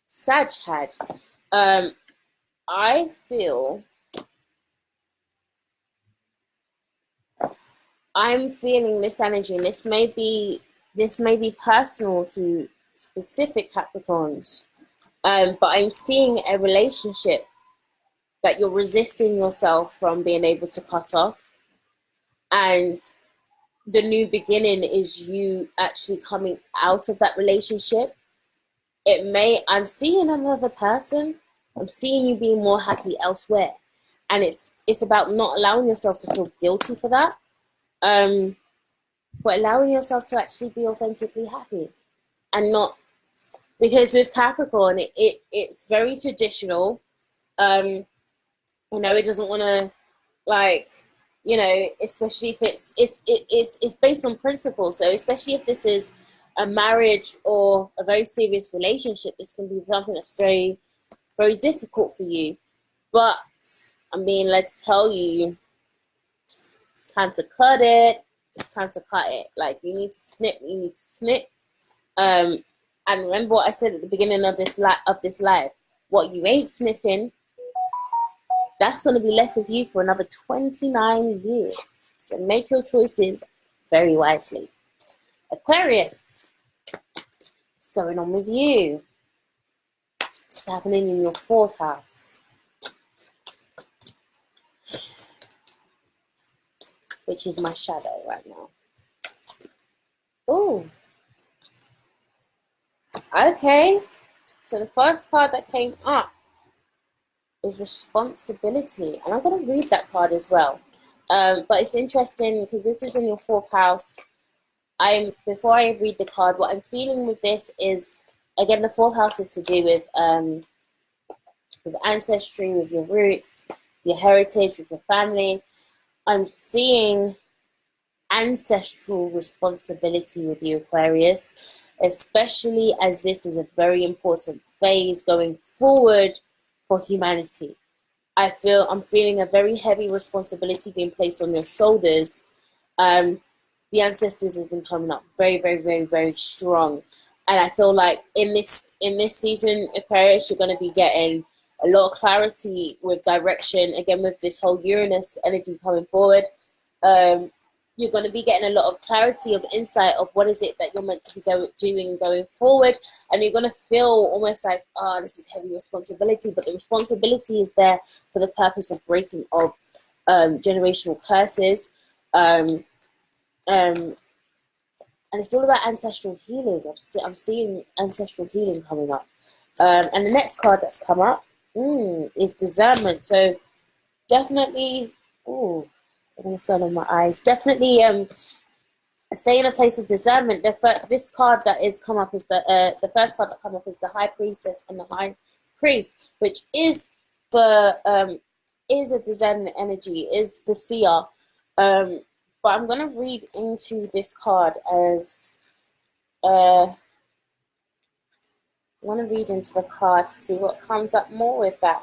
Sag had. I feel I'm feeling this energy, and this may be personal to specific Capricorns, but I'm seeing a relationship that you're resisting yourself from being able to cut off, and the new beginning is you actually coming out of that relationship. I'm seeing another person. I'm seeing you being more happy elsewhere, and it's about not allowing yourself to feel guilty for that, but allowing yourself to actually be authentically happy, and not, because with Capricorn it's very traditional. It doesn't want to, like, especially if it's based on principle. So especially if this is a marriage or a very serious relationship, this can be something that's very, very difficult for you. But I'm being led to tell you, it's time to cut it. It's time to cut it. Like, you need to snip. And remember what I said at the beginning of this live. What you ain't snipping, that's going to be left with you for another 29 years. So make your choices very wisely. Aquarius, what's going on with you? What's happening in your 4th house? Which is my shadow right now. Oh. Okay. So the first card that came up is responsibility, and I'm going to read that card as well. But it's interesting because this is in your 4th house. Before I read the card, what I'm feeling with this is, again, the 4th house is to do with ancestry, with your roots, your heritage, with your family. I'm seeing ancestral responsibility with you, Aquarius, especially as this is a very important phase going forward for humanity. I'm feeling a very heavy responsibility being placed on your shoulders. The ancestors have been coming up very, very, very, very strong, and I feel like in this season, Aquarius, you're going to be getting a lot of clarity with direction. Again, with this whole Uranus energy coming forward, you're going to be getting a lot of clarity of insight of what is it that you're meant to be doing going forward, and you're going to feel almost like, this is heavy responsibility, but the responsibility is there for the purpose of breaking of generational curses, and it's all about ancestral healing. I'm seeing ancestral healing coming up, and the next card that's come up is discernment. So definitely, what's going on in my eyes? Definitely, stay in a place of discernment. This card that is come up is the first card that come up is the High Priestess and the High Priest, which is is a discernment energy, is the seer. But I'm gonna read into this card as want to read into the card to see what comes up more with that.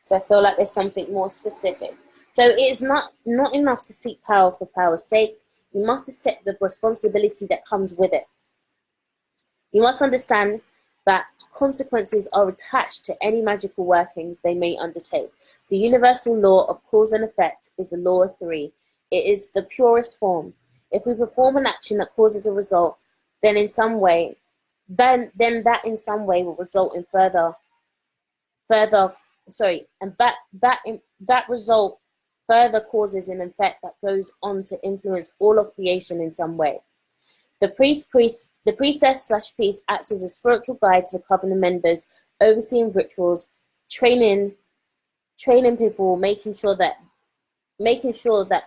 So I feel like there's something more specific. So it is not enough to seek power for power's sake. You must accept the responsibility that comes with it. You must understand that consequences are attached to any magical workings they may undertake. The universal law of cause and effect is the law of three. It is the purest form. If we perform an action that causes a result, then that in some way will result in that result further causes an effect that goes on to influence all of creation in some way. The priestess/priest acts as a spiritual guide to the covenant members, overseeing rituals, training people, making sure that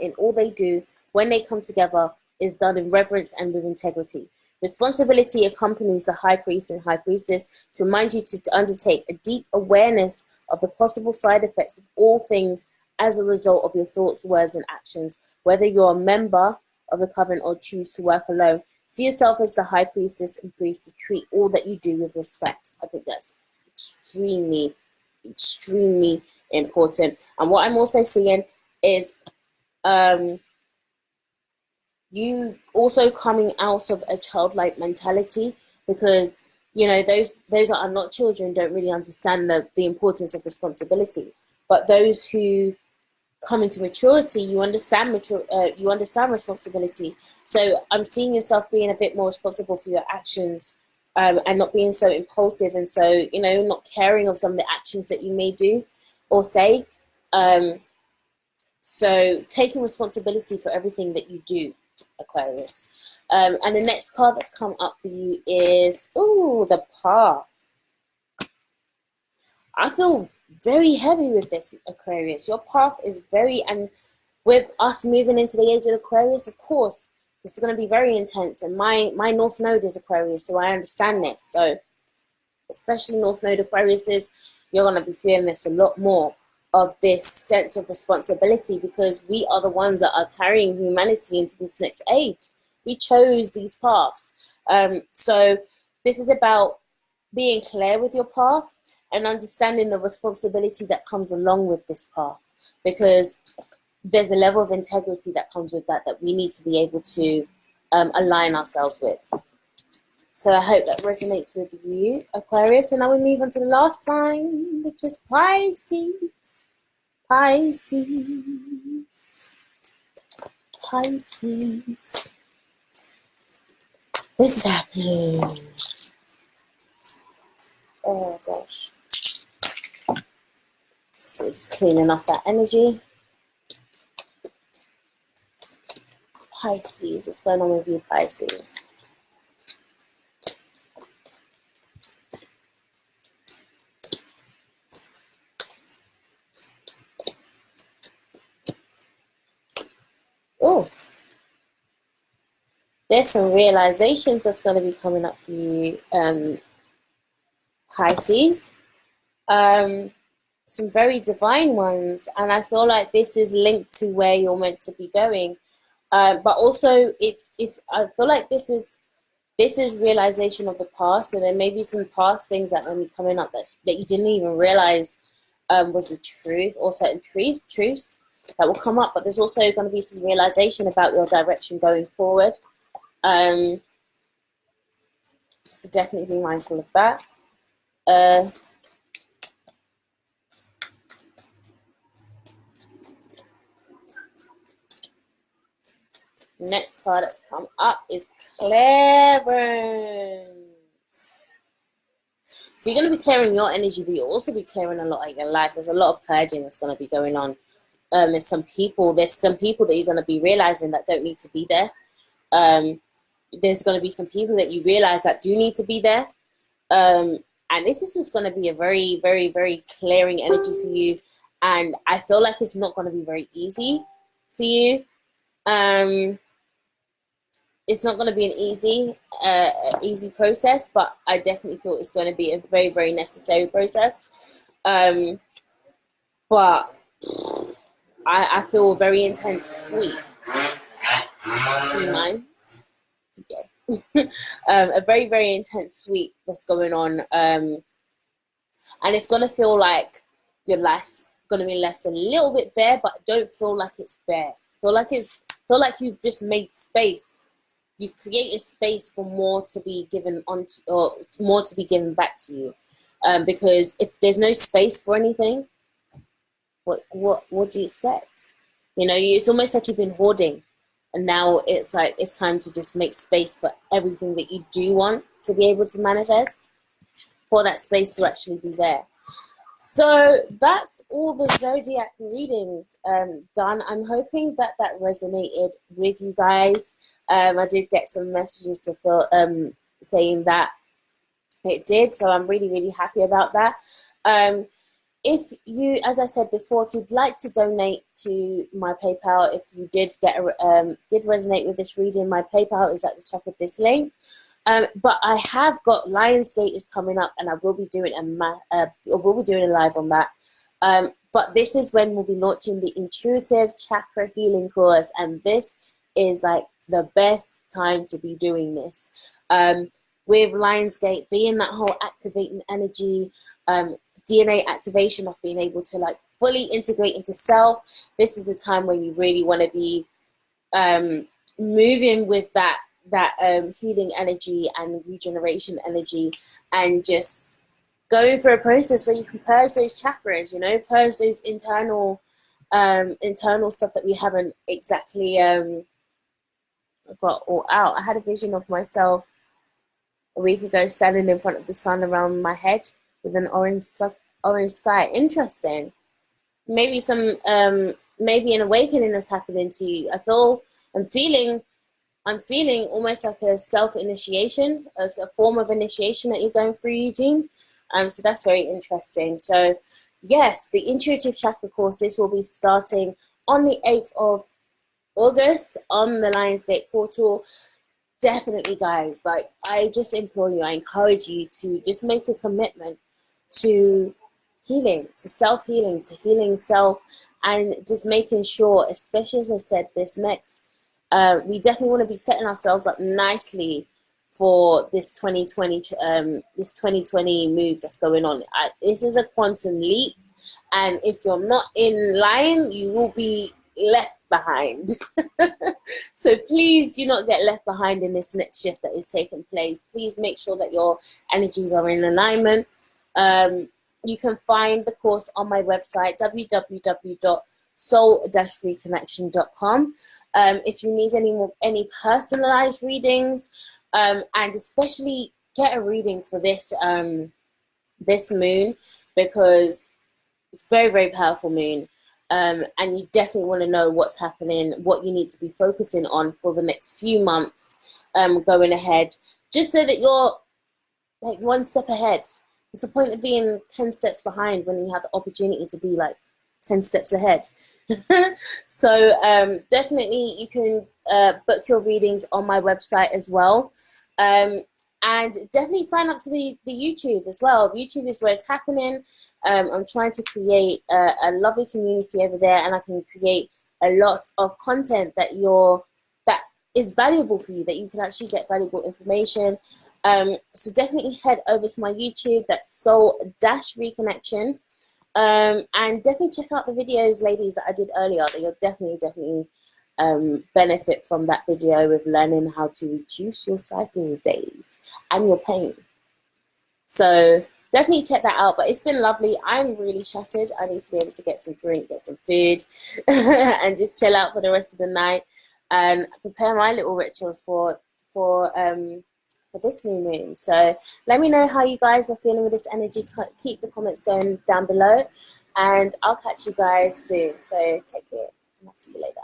in all they do when they come together is done in reverence and with integrity. Responsibility accompanies the high priest and high priestess to remind you to undertake a deep awareness of the possible side effects of all things as a result of your thoughts, words, and actions. Whether you're a member of the covenant or choose to work alone, see yourself as the high priestess and priest to treat all that you do with respect. I think that's extremely, extremely important. And what I'm also seeing is you also coming out of a childlike mentality, because those that are not children don't really understand the importance of responsibility. But those who come into maturity, you understand responsibility. So I'm seeing yourself being a bit more responsible for your actions, and not being so impulsive, and so not caring of some of the actions that you may do or say. So taking responsibility for everything that you do, Aquarius. And the next card that's come up for you is the Path. I feel very heavy with this, Aquarius. Your path is and with us moving into the age of Aquarius, of course, this is going to be very intense. And my North Node is Aquarius, so I understand this. So especially North Node Aquariuses, you're going to be feeling this a lot more, of this sense of responsibility, because we are the ones that are carrying humanity into this next age. We chose these paths. So this is about being clear with your path and understanding the responsibility that comes along with this path, because there's a level of integrity that comes with that we need to be able to align ourselves with. So I hope that resonates with you, Aquarius. And now we move on to the last sign, which is Pisces. Pisces. This is happening. Oh gosh. So just cleaning off that energy. Pisces, what's going on with you, Pisces? Oh, there's some realizations that's going to be coming up for you, Pisces. Some very divine ones, and I feel like this is linked to where you're meant to be going. But also, it's. I feel like this is realization of the past, and there may be some past things that may be coming up that you didn't even realize was the truth, or certain truths that will come up. But there's also going to be some realization about your direction going forward. So definitely be mindful of that. Next card that's come up is clearance. So you're going to be clearing your energy, but you'll also be clearing a lot of your life. There's a lot of purging that's going to be going on. There's some people that you're going to be realizing that don't need to be there. There's going to be some people that you realize that do need to be there. And this is just going to be a very, very, very clearing energy for you. And I feel like it's not going to be very easy for you. It's not going to be an easy process, but I definitely feel it's going to be a very, very necessary process. But I feel very intense sweet. Do you mind? Okay. A very, very intense sweep that's going on. And it's going to feel like your life's going to be left a little bit bare, but don't feel like it's bare. Feel like you've just made space. You've created space for more to be given on to, or more to be given back to you. Because if there's no space for anything, what do you expect? You know, it's almost like you've been hoarding, and now it's like it's time to just make space for everything that you do want to be able to manifest, for that space to actually be there. So that's all the zodiac readings done. I'm hoping that resonated with you guys. I did get some messages to feel, saying that it did, so I'm really, really happy about that. If you, as I said before, if you'd like to donate to my PayPal, if you did did resonate with this reading, my PayPal is at the top of this link. But I have got Lionsgate is coming up, and I will be doing a live on that. But this is when we'll be launching the Intuitive Chakra Healing course, and this is like the best time to be doing this. With Lionsgate being that whole activating energy, DNA activation of being able to like fully integrate into self. This is the time when you really want to be moving with that healing energy and regeneration energy, and just going through a process where you can purge those chakras, you know, purge those internal stuff that we haven't exactly got all out. I had a vision of myself a week ago standing in front of the sun around my head with an orange sky. Interesting. Maybe some maybe an awakening is happening to you. I'm feeling almost like a self-initiation, as a form of initiation that you're going through, Eugene. So that's very interesting. So yes, the Intuitive Chakra course, this will be starting on the 8th of August on the Lionsgate portal. Definitely, guys, like, I just implore you, I encourage you to just make a commitment to healing, to self-healing, to healing self, and just making sure, especially as I said, this next we definitely want to be setting ourselves up nicely for this 2020 move that's going on. This is a quantum leap, and if you're not in line, you will be left behind. So please do not get left behind in this next shift that is taking place. Please make sure that your energies are in alignment. You can find the course on my website, www.soul-reconnection.com. If you need any personalized readings, and especially get a reading for this this moon, because it's very, very powerful moon, and you definitely want to know what's happening, what you need to be focusing on for the next few months going ahead, just so that you're like one step ahead. It's the point of being 10 steps behind when you have the opportunity to be like 10 steps ahead. So definitely you can book your readings on my website as well. And definitely sign up to the YouTube as well. YouTube is where it's happening. I'm trying to create a lovely community over there, and I can create a lot of content that is valuable for you, that you can actually get valuable information. So definitely head over to my YouTube, that's Soul-Reconnection. And definitely check out the videos, ladies, that I did earlier. That you'll definitely benefit from that video with learning how to reduce your cycle days and your pain. So definitely check that out. But it's been lovely. I'm really shattered. I need to be able to get some drink, get some food, and just chill out for the rest of the night and prepare my little rituals for this new moon. So let me know how you guys are feeling with this energy. Keep the comments going down below, and I'll catch you guys soon. So take care, and I'll see you later.